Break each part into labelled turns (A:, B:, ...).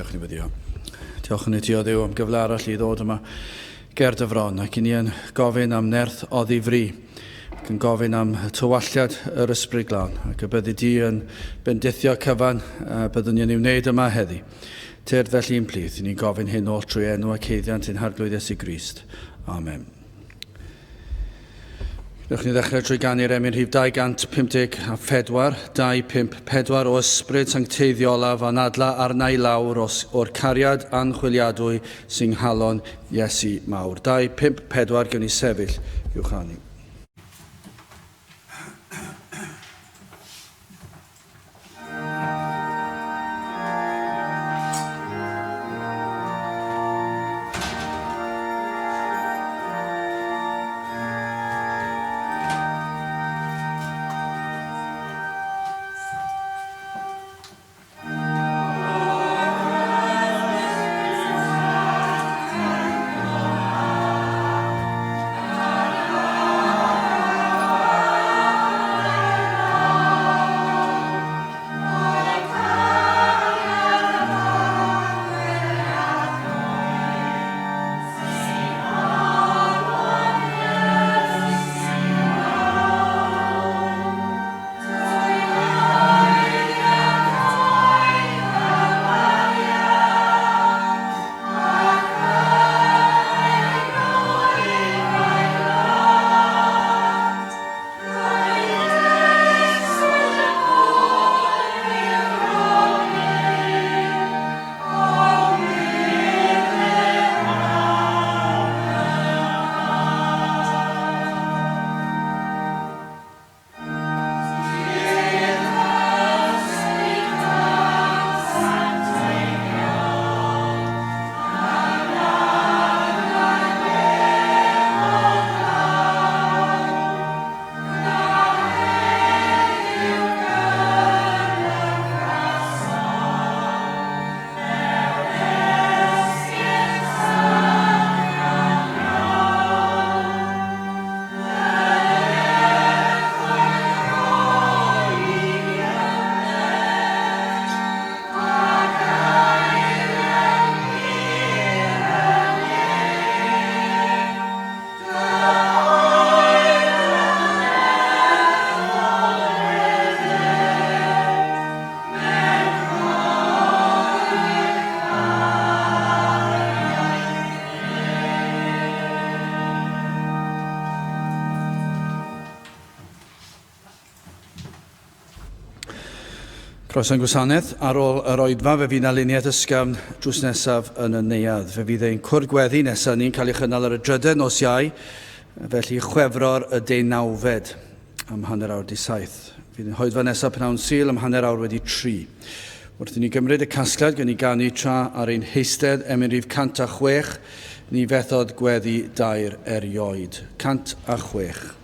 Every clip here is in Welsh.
A: Diolch ni fyddio. Diolch ni ti o Dduw am gyfle arall i ddod yma ger dy fron ac i ni yn gofyn am nerth o ddifri ac yn gofyn am tywalliad yr ysbryd glân ac y byddi di yn bendithio cyfan byddwn ni'n ei wneud yma heddi. Tyrd felly'n plith, ni'n gofyn hyn oll trwy enw ac heiddiant yn harglwydd Iesu Grist. Amen. Wnewch ni ddechrau trwy ganu'r emyn rhif 254, 254 o ysbryd sancteiddiola fan adla arna i lawr o'r cariad anchwiliadwy sy'n nghalon Iesu mawr. 254 gen i sefyll i'w chanu. Croeso'n gwasanaeth ar ôl yr oedfa fe fydd na luniau ysgafn drws nesaf yn y neuadd. Fe fydd ein cwrdd-gweddi nesaf ni'n cael ei chynnal ar y 3 nos Iau, felly Chwefror y 19 am hanner awr 7. Fydd yn hoedfa nesaf pnawn Sul am hanner awr wedi 3. Wrth i ni gymryd y casgliad gan i ganu tra ar ein heistedd emyn rhif 106, ni fethod gweddi 2 erioed. 106.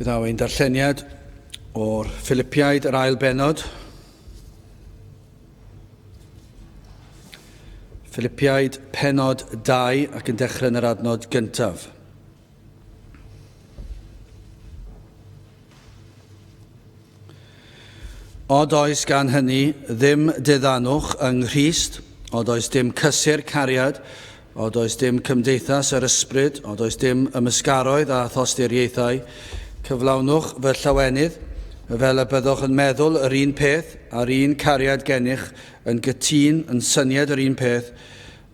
A: Gyda ein darlleniad o'r Filipiaid yr ail benod. Filipiaid penod 2 ac yn dechrau yn yr adnod gyntaf. Od oes gan hynny ddim diddanwch yng Nghrist, od oes dim cysur cariad, od oes dim cymdeithas yr ysbryd, od oes dim ymysgaroedd a thosturiaethau, cyflawnwch fy llawenydd, fel y byddwch yn meddwl yr un peth a'r un cariad gennych yn gytun yn syniad yr un peth,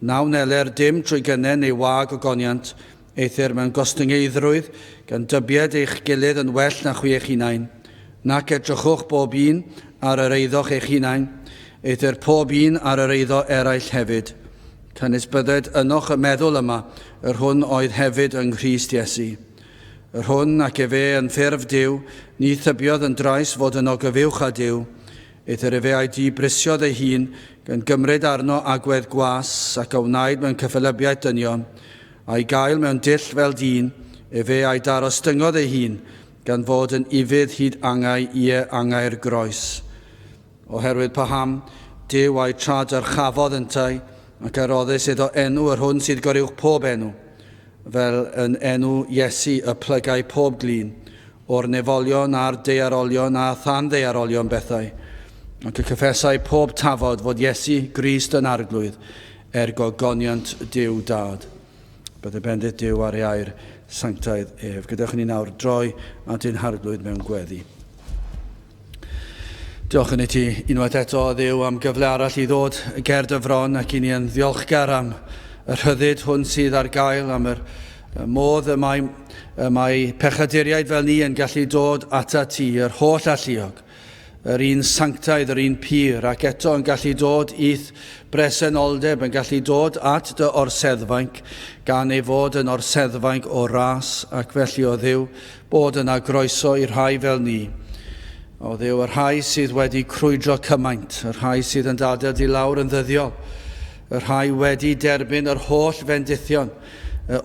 A: nawn eler dim trwy gynnen neu wag o goniant, eithir mewn gostyngeidrwydd gan dybiad eich gilydd yn well na chwi eich hunain, nac edrychwch bob un ar yr eiddoch eich hunain, eithir pob un ar yr eiddo eraill hefyd. Cynnes bydded ynoch y meddwl yma, yr hwn oedd hefyd yng Nghrist Iesu. Yr hwn ac efe yn ffurf Duw, ni thybiodd yn drais fod yn ogyfywch a Duw, eithir efe a'i di brisiodd ei hun gan gymryd arno agwedd gwas ac a wnaed mewn cyffelybiaeth dynion, a'i gael mewn dill fel dyn, efe a'i darostyngodd ei hun gan fod yn ifydd hyd angau ie angau'r groes. Oherwydd paham, Duw a'i trad ar chafodd yntau, ac aroddus iddo enw yr hwn sydd goruwch pob enw, fel yn enw Iesu y plygau pob glin, o'r nefolion a'r deiarolion a than deiarolion bethau, ac y cyffesau pob tafod fod Iesu Grist yn arglwydd, ergo goniant Duw dad. Bydde bendith Duw ar ei air sanctaidd ef. Gadewch ni nawr droi at ein harglwydd mewn gweddi. Diolch yn i ti unwaith eto o Dduw am gyfle arall i ddod y ger dyfron ac i ni yn ddiolchgar am y rhyddid hwn sydd ar gael, am yr modd y mae pechaduriaid fel ni yn gallu dod ata ti, yr holl alluog, yr un sanctaidd, yr un pur, ac eto yn gallu dod i'th bresenoldeb, yn gallu dod at dy orseddfainc, gan ei fod yn orseddfainc o ras, ac felly o Dduw bod yna groeso i'r rhai fel ni. O Dduw, yr rhai sydd wedi crwydro cymaint, yr rhai sydd yn daded i lawr yn ddyddiol, yr rhai wedi derbyn yr holl fendithion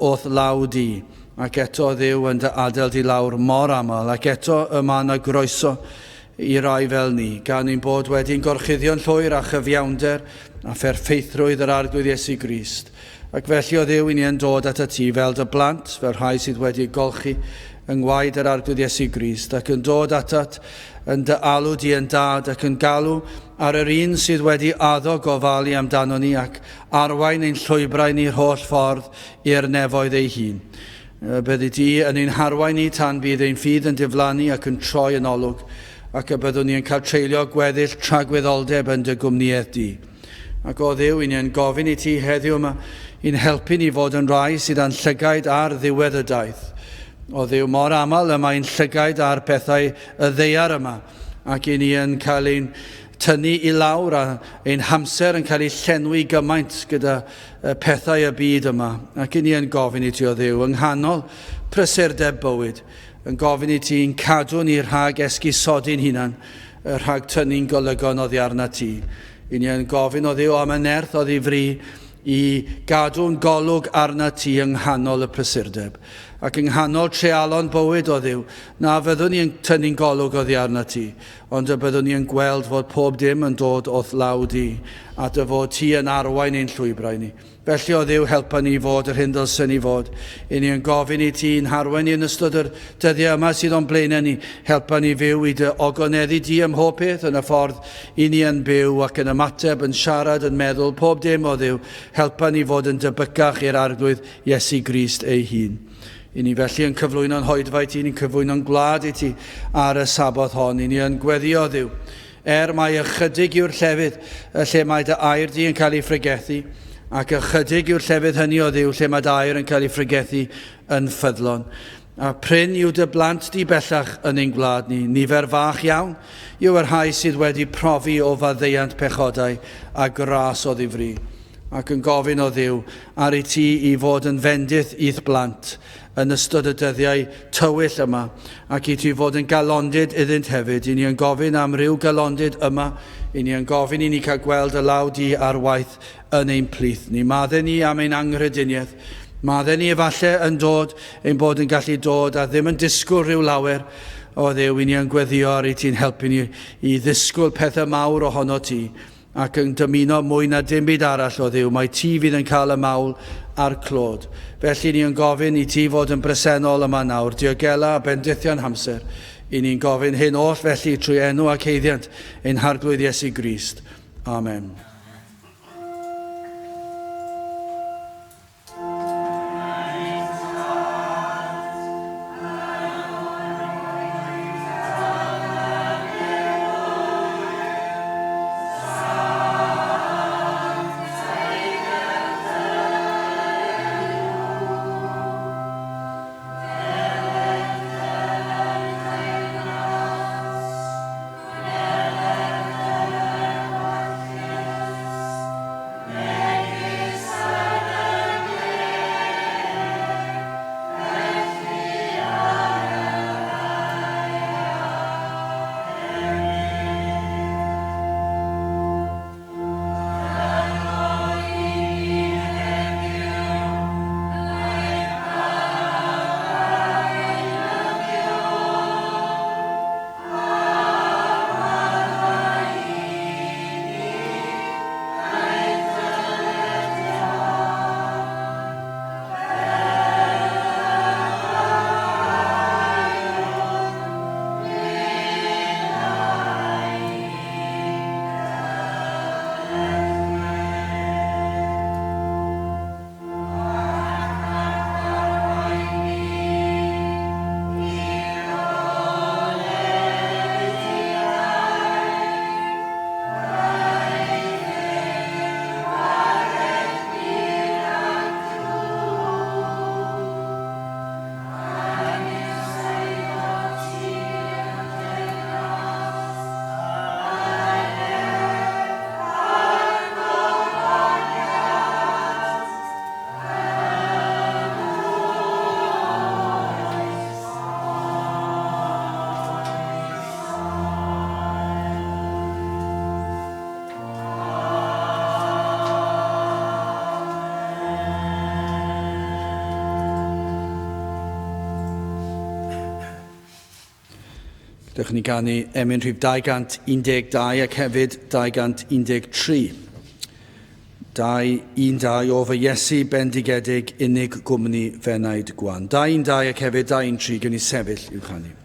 A: o'th law di, ac eto Dduw yn dy adael di lawr mor aml, ac eto yma yna groeso i rai fel ni, gan ein bod wedi'n gorchuddio'n llwyr a chyfiawnder a pherffeithrwydd yr arglwydd Iesu Grist. Ac felly o Dduw i ni yn dod at y ti fel dy blant, fel rhai sydd wedi golchi yng ngwaed yr arglwydd Iesu Grist, ac yn dod atat yn dy alw di yn dad, ac yn galw ar yr un sydd wedi addo gofalu amdano ni ac arwain ein llwybrau ni'r holl ffordd i'r nefoedd ei hun. Byddi di yn ein harwain ni tan bydd ein ffydd yn diflannu ac yn troi yn olwg, ac y byddwn ni yn cael treulio gweddill tragwyddoldeb yn dy gwmniaeth di. Ac o Dduw, i ni yn gofyn i ti heddiw yma, i'n helpu ni fod yn rai sydd yn llygaid ar ddiwedd y daith. O Dduw, mor aml yma ein llygaid ar pethau y ddeiar yma, ac i ni yn cael ein tynnu i lawr a ein hamser yn cael ei llenwi gymaint gyda pethau y byd yma. Ac i ni yn gofyn i ti o Dduw, yng nghanol prysurdeb bywyd, yn gofyn i ti'n cadw ni rhag esgusodi'n hunan, rhag tynnu'n golygon oddi arna ti. I ni yn gofyn o Dduw am y nerth o ddifri i gadw'n golwg arna ti yng nghanol y prysurdeb. Ac yng nghanol trealon bywyd o Dduw, na fyddwn ni'n tynnu'n golwg oddi arna ti, ond y byddwn ni'n gweld fod pob dim yn dod o'th law di, a dy fod ti yn arwain ein llwybrau ni. Felly o Dduw, helpa ni fod yr hyn dylsyn ni fod. I ni yn gofyn i ti'n harwain ni yn ystod yr dyddiau yma sydd o'n blaenau ni. Helpa ni fyw i dy ogoneddu di ym mhob peth yn y ffordd i ni yn byw ac yn ymateb, yn siarad, yn meddwl, pob dim o Dduw. Helpa ni fod yn debycach i'r arglwydd Iesu Grist ei hun. I ni felly yn cyflwyno'n hoedfa i ti, ni'n cyflwyno'n gwlad i ti ar y sabodd hon. I ni yn gweddio Dduw. Mae ychydig yw'r llefydd lle mae dy air di yn cael ei ffregethu, ac ychydig yw'r llefydd hynny o Dduw lle mae dy air yn cael ei ffregethu yn ffyddlon. A pryn yw dy blant di bellach yn ein gwlad ni. Nifer fach iawn yw yr rhai sydd wedi profi o faddeuant pechodau a gras o ddifri. Ac yn gofyn o Dduw ar i ti i fod yn fendith i'th blant yn ystod y dyddiau tywyll yma, ac i ti fod yn galondyd iddynt hefyd. I ni yn gofyn am ryw galondyd yma, i ni yn gofyn i ni cael gweld y law di ar waith yn ein plith ni. Madde ni am ein anghrediniaeth, Maddau ni efallai yn dod, ein bod yn gallu dod a ddim yn disgwyl rhyw lawer o Dduw i ni yn gweddio ar ei ti'n helpu ni i ddisgwyl pethau mawr ohono ti ac yn dymuno mwy na dim byd arall o Dduw. Mae ti fydd yn cael y mawl a'r clod. Felly ni yn gofyn i ti fod yn bresennol yma nawr. Diogela a bendithiau'n hamser. I ni'n gofyn hyn oll felly trwy enw ac heiddiant ein harglwydd Iesu Grist. Amen. Dych ni ganu emyn rhif 212 ac hefyd 213. 212 o fy Iesu bendigedig unig gwmni fenaid gwan. 212 ac hefyd 213 gwn i sefyll i'w chanu.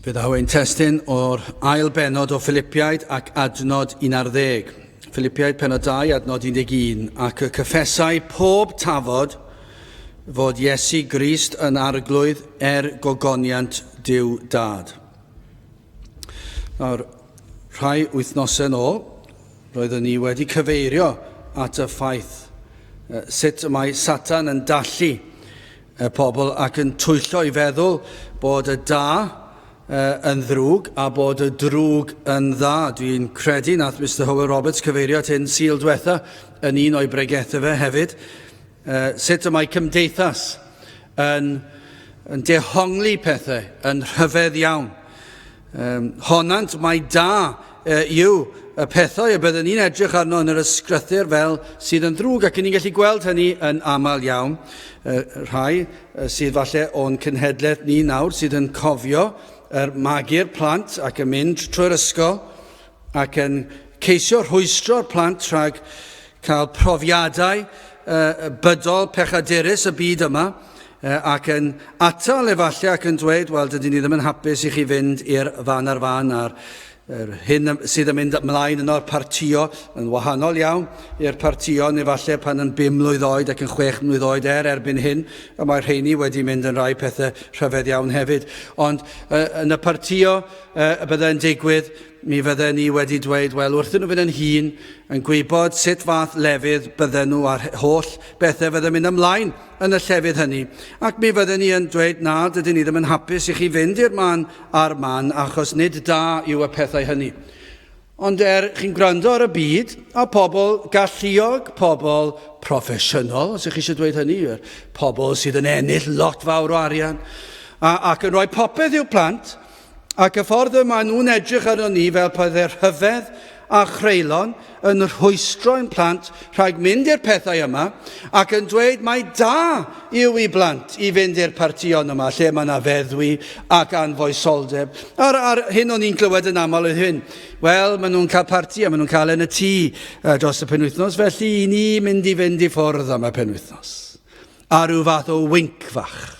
A: Bydd ein testyn o'r ail benod o Filipiaid ac adnod 11. Filipiaid penod 2, adnod 11. Ac y cyffesau pob tafod fod Iesu Grist yn arglwydd gogoniant Duw Dad. Nawr, rhai wythnosau yn ôl, roeddwn ni wedi cyfeirio at y ffaith sut mae Satan yn dallu y pobl ac yn twyllo i feddwl bod y da yn ddrwg a bod y drwg yn dda. Dwi'n credu nath Mr Howell Roberts cyfeirio at hyn Sul diwetha yn un o'i bregethau fe hefyd. Sut y mae cymdeithas yn dehongli pethau yn rhyfedd iawn. Honant mae da yw y pethau y byddwn ni'n edrych arno yn yr ysgrythyr fel sydd yn ddrwg ac ni'n gallu gweld hynny yn aml iawn. Rhai sydd falle o'n cynhedlaeth ni nawr sydd yn cofio magu'r plant ac yn mynd trwy'r ysgol ac yn ceisio rhwystro'r plant rhag cael profiadau bydol pechadurus y byd yma ac yn atal efallai ac yn dweud, wel, dydyn ni ddim yn hapus i chi fynd i'r fan ar fan a'r hyn sydd yn mynd ymlaen yno'r partio yn wahanol iawn i'r partio neu falle pan yn 5 mlwydd oed ac yn 6 mlwydd oed erbyn hyn, a mae'r rheini wedi mynd yn rai pethau rhyfedd iawn hefyd. Ond yn y partio byddai'n digwydd, mi fydden ni wedi dweud, wel, wrthyn nhw fynd yn hun, yn gwybod sut fath lefydd bydden nhw a'r holl bethau fydden mynd ymlaen yn y llefydd hynny. Ac mi fydden ni yn dweud, na, dydyn ni ddim yn hapus i chi fynd i'r man a'r man, achos nid da yw y pethau hynny. Ond chi'n gwrando ar y byd, a pobl galluog, pobl proffesiynol, os ych chi eisiau dweud hynny, pobl sydd yn ennill lot fawr o arian, ac yn rhoi popeth i'w plant, ac y ffordd yma nhw'n edrych arno ni fel pethau'r rhyfedd a chreulon yn rhwystro'n plant rhag mynd i'r pethau yma ac yn dweud mai da yw i blant i fynd i'r partion yma lle mae yna feddwi ac anfoesoldeb. Ar hyn o'n i'n clywed yn aml oedd hyn. Wel, maen nhw'n cael parti a maen nhw'n cael yn y tŷ dros y penwythnos, felly i ni mynd i fynd i ffwrdd am y penwythnos. A rhyw fath o winc fach.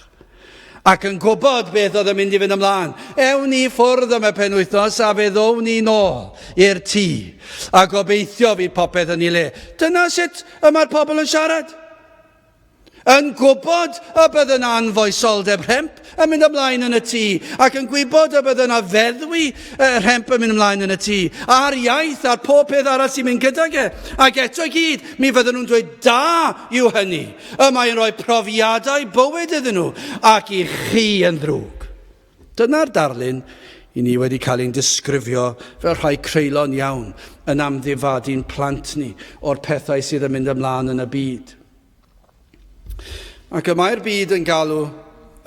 A: Ac yn gwybod beth oedd yn mynd i fynd ymlaen. Ewn ni ffwrdd am y penwythnos a fe ddown ni nôl i'r tŷ. A gobeithio fydd popeth yn ei le. Dyna sut mae'r pobl yn siarad. Yn gwybod y bydd yna anfoesoldeb rhemp yn mynd ymlaen yn y tŷ. Ac yn gwybod y bydd yna feddwi rhemp yn mynd ymlaen yn y tŷ. A'r iaith a'r pob peth arall sy'n mynd gydag e. Ac eto i gyd, mi fydden nhw'n dweud da yw hynny. Mae'n rhoi profiadau bywyd iddyn nhw ac i chi yn ddrwg. Dyna'r darlun i ni wedi cael ein disgrifio fel rhai creulon iawn yn amddifadu'n plant ni o'r pethau sydd yn mynd ymlaen yn y byd. Ac y mae'r byd yn galw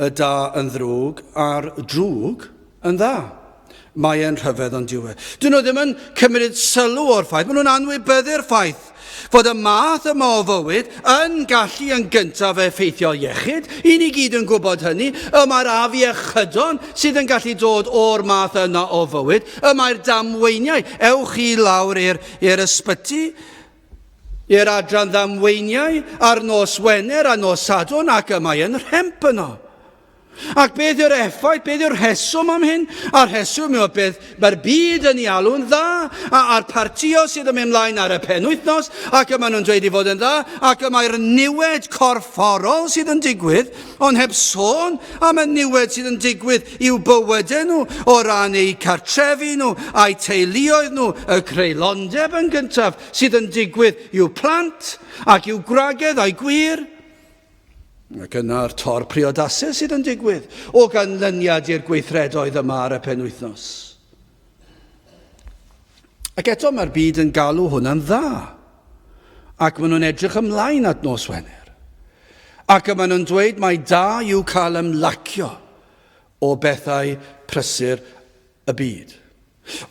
A: y da yn ddrwg a'r drwg yn dda. Mae e'n rhyfedd ond diwedd. Dyn nhw ddim yn cymryd sylw o'r ffaith, maen nhw'n anwybyddu'r ffaith fod y math yma o fywyd yn gallu yn gyntaf effeithio iechyd. I ni gyd yn gwybod hynny. Mae'r afiechydon sydd yn gallu dod o'r math yna o fywyd. Mae'r damweiniau. Ewch i lawr i'r ysbyty, i'r adran ddamweiniau ar nos Wener a nos Sadwrn ac mae yn rhemp yno. Ac beth yw'r effaith, beth yw'r rheswm am hyn? A'r rheswm yw beth mae'r byd yn ei alw'n dda, a'r partio sydd yn mynd ymlaen ar y penwythnos, ac maen nhw'n dweud i fod yn dda, ac mae'r niwed corfforol sydd yn digwydd, ond heb sôn am y niwed sydd yn digwydd i'w bywydau nhw, o ran eu cartrefi nhw, a'i teuluoedd nhw, y creulondeb yn gyntaf sydd yn digwydd i'w plant, ac i'w gwragedd a'i gwir. Ac yna'r tor priodasu sydd yn digwydd o ganlyniad i'r gweithredoedd yma ar y penwythnos. Ac eto mae'r byd yn galw hwnna'n dda. Ac maen nhw'n edrych ymlaen at nos Wener. Ac maen nhw'n dweud mai da yw cael ymlacio o bethau prysur y byd.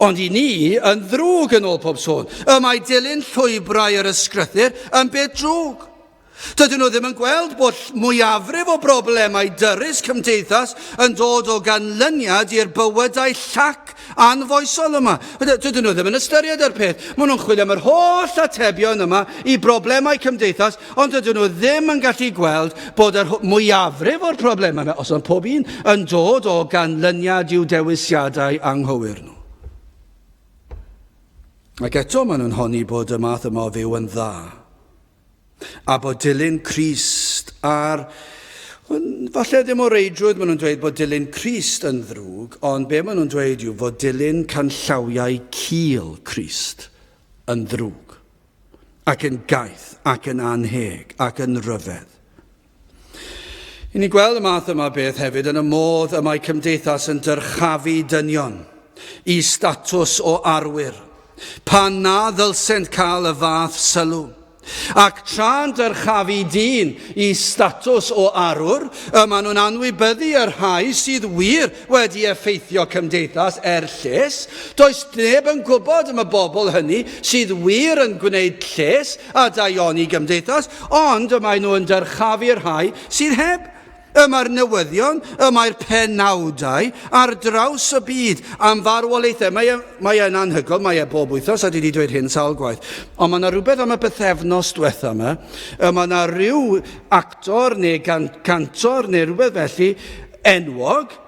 A: Ond i ni yn ddrwg yn ôl pob sôn. Mae dilyn llwybrau yr ysgrythyr yn beth drwg. Dydyn nhw ddim yn gweld bod mwyafrif o broblemau dyrys cymdeithas yn dod o ganlyniad i'r bywydau llac anfoesol yma. Dydyn nhw ddim yn ystyried yr peth. Maen nhw'n chwilio am yr holl atebion yma i broblemau cymdeithas, ond dydyn nhw ddim yn gallu gweld bod yr mwyafrif o'r broblemau yma, os ond pob un, yn dod o ganlyniad i'w dewisiadau anghywir nhw. Ac eto maen nhw'n honni bod y math yma o fyw yn dda. A bod dilyn Crist falle ddim o reidrwydd maen nhw'n dweud bod dilyn Crist yn ddrwg, ond be maen nhw'n dweud yw fod dilyn canllawiau cul Crist yn ddrwg, ac yn gaeth, ac yn anheg, ac yn ryfedd. I ni gweld y math yma beth hefyd yn y modd y mae cymdeithas yn dyrchafu dynion i statws o arwyr, pan na ddylsent cael y fath sylw. Ac tra'n dyrchafu dyn i statws o arwr, maen nhw'n anwybyddu yr rhai sydd wir wedi effeithio cymdeithas lles. Does neb yn gwybod am y bobl hynny sydd wir yn gwneud lles a daioni cymdeithas, ond maen nhw'n dyrchafu'r rhai sydd heb. Mae'r newyddion, mae'r penawdau ar draws y byd am farwolaethau. Mae e'n anhygoel, mae e bob wythnos, a dwi wedi dweud hyn sawl gwaith. Ond mae yna rhywbeth am y bythefnos diwetha yma. Mae yna rhyw actor neu cantor neu rhywbeth felly enwog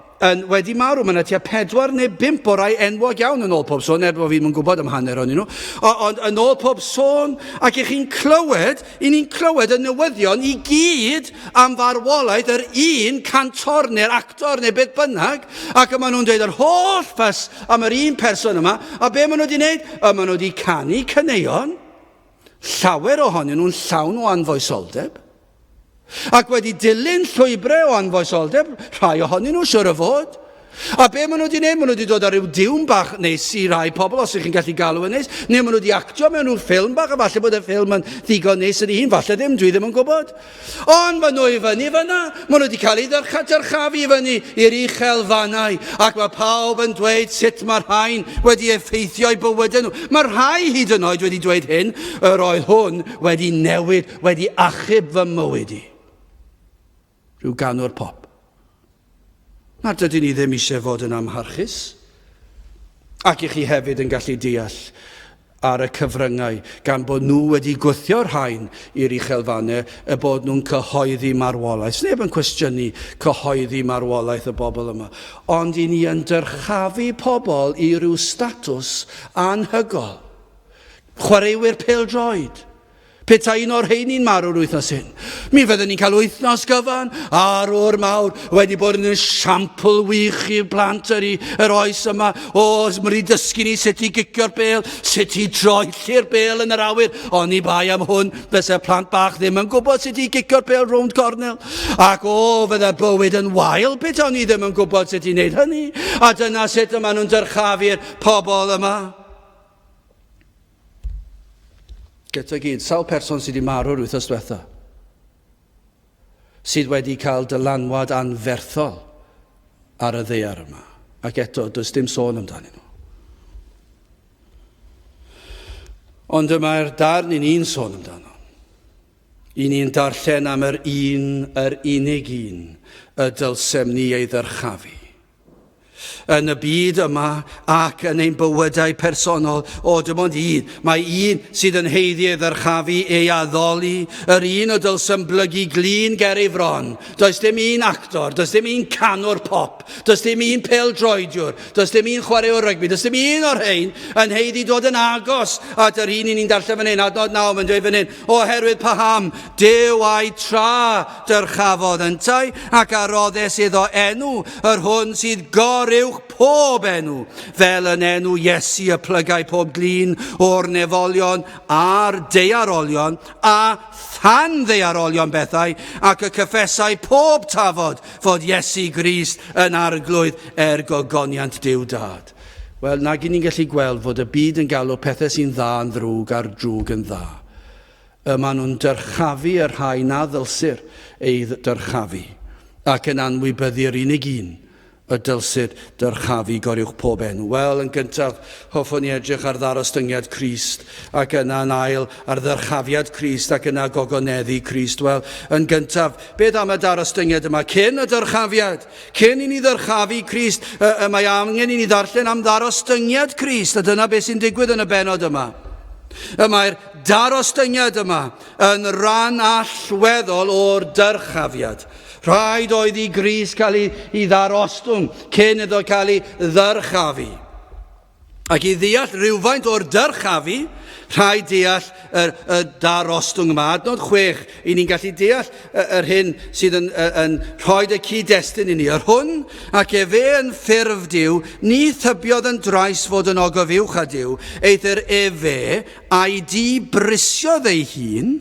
A: wedi marw. Mae yna tua 4 neu 5 o rai enwog iawn yn ôl pob sôn, bod fi'n gwybod am hanner o'n nhw. Ond yn ôl pob sôn, ac i ni'n clywed y newyddion i gyd am farwolaeth yr un cantor neu'r actor neu beth bynnag, ac maen nhw'n dweud yr holl ffys am yr un person yma, a be maen nhw wedi wneud? Maen nhw wedi canu caneuon, llawer ohonyn nhw'n llawn o anfoesoldeb, ac wedi dilyn llwybrau o anfoesoldeb, rhai ohonyn nhw siwr o fod. A be maen nhw wedi gwneud? Maen nhw wedi dod ar ryw diwn bach nes i rai pobl, os ych chi'n gallu galw yn nes, neu maen nhw wedi actio mewn rhyw ffilm bach, a falle bod y ffilm yn ddigon nes yn un, falle ddim, dwi ddim yn gwybod. Ond maen nhw i fyny fyna, maen nhw wedi cael ei dyrchafu i fyny i'r uchelfannau, ac mae pawb yn dweud sut mae'r rhain wedi effeithio i bywydau nhw. Mae'r rhai hyd yn oed wedi dweud hyn, yr oedd hwn wedi newid, wedi achub fy mywyd i. Rhyw ganwr pop. Na dydyn ni ddim eisiau fod yn amharchus, ac i chi hefyd yn gallu deall ar y cyfryngau gan bod nhw wedi gwthio'r rhain i'r uchelfannau y bod nhw'n cyhoeddi marwolaeth. Neb yn cwestiynu cyhoeddi marwolaeth y bobl yma, ond i ni yn dyrchafu pobl i ryw statws anhygol. Chwaraewyr pêl-droed. Peta un o'r rheini'n marw'r wythnos hyn. Mi fydden ni'n cael wythnos gyfan, arwr mawr wedi bod yn siampl wych i'r plant yr oes yma. Mae'n wedi dysgu ni sut i gicio'r bêl, sut i droelli'r bêl yn yr awyr. Ond i bai am hwn, fysa plant bach ddim yn gwybod sut i gicio'r bêl rownd cornel. Ac fydda bywyd yn wael, peta ni ddim yn gwybod sut i wneud hynny. A dyna sut yma nhw'n dyrchafu'r pobl yma. Gyda gyd, sawl person sydd wedi marw'r wythnos diwetha, sydd wedi cael dylanwad anferthol ar y ddaear yma. Ac eto, does dim sôn amdanyn nhw. Ond yma'r darn i ni'n sôn amdano. I ni'n darllen am yr unig un, y dylsem ni ei ddyrchafu. Yn y byd yma ac yn ein bywydau personol, dim ond un. Mae un sydd yn heiddi ei ddyrchafu, ei addoli, yr un o dylsem blygu glin ger ei fron. Does dim un actor, does dim un canwr pop, does dim un pêl-droediwr, does dim un chwaraewr rygbi, does dim un o'r rhain yn heiddi dod yn agos at yr un ni'n darllen fan hyn. Adnod 9 yn dweud fan hyn, oherwydd paham, Duw a'i tra dyrchafodd yntau, ac aroddes iddo enw, yr hwn sydd goruwch pob enw, fel yn enw Iesu y plygau pob glin o'r nefolion a'r deiarolion a than deiarolion bethau, ac y cyffesau pob tafod fod Iesu Grist yn arglwydd gogoniant Duw Dad. Wel, nag i ni'n gallu gweld fod y byd yn galw pethau sy'n dda yn ddrwg a'r drwg yn dda. Maen nhw'n dyrchafu yr rhai na ddylsir ei dyrchafu, ac yn anwybyddu'r unig un, y dylsyd dyrchafu goriwch pob enw. Wel, yn gyntaf, hoffwn ni edrych ar ddarostyngiad Crist, ac yna'n ail ar ddyrchafiad Crist, ac yna gogoneddu Crist. Wel, yn gyntaf, beth am y darostyngiad yma? Cyn y dyrchafiad, cyn i ni ddyrchafu Crist, mae angen i ni ddarllen am darostyngiad Crist, a dyna beth sy'n digwydd yn y benod yma. Mae'r darostyngiad yma yn ran allweddol o'r dyrchafiad. Rhaid oedd i Grist cael ei ddarostwng cyn iddo cael ei ddyrchafu. Ac i ddeall rhywfaint o'r dyrchafu, rhaid deall y darostwng yma. Adnod 6, i ni'n gallu deall yr hyn sydd yn rhoi y cyd-destun i ni. Yr hwn, ac fe yn ffurf Duw, ni thybiodd yn drais fod yn ogofiwch a Duw, eithir fe a'i di brisiodd ei hun,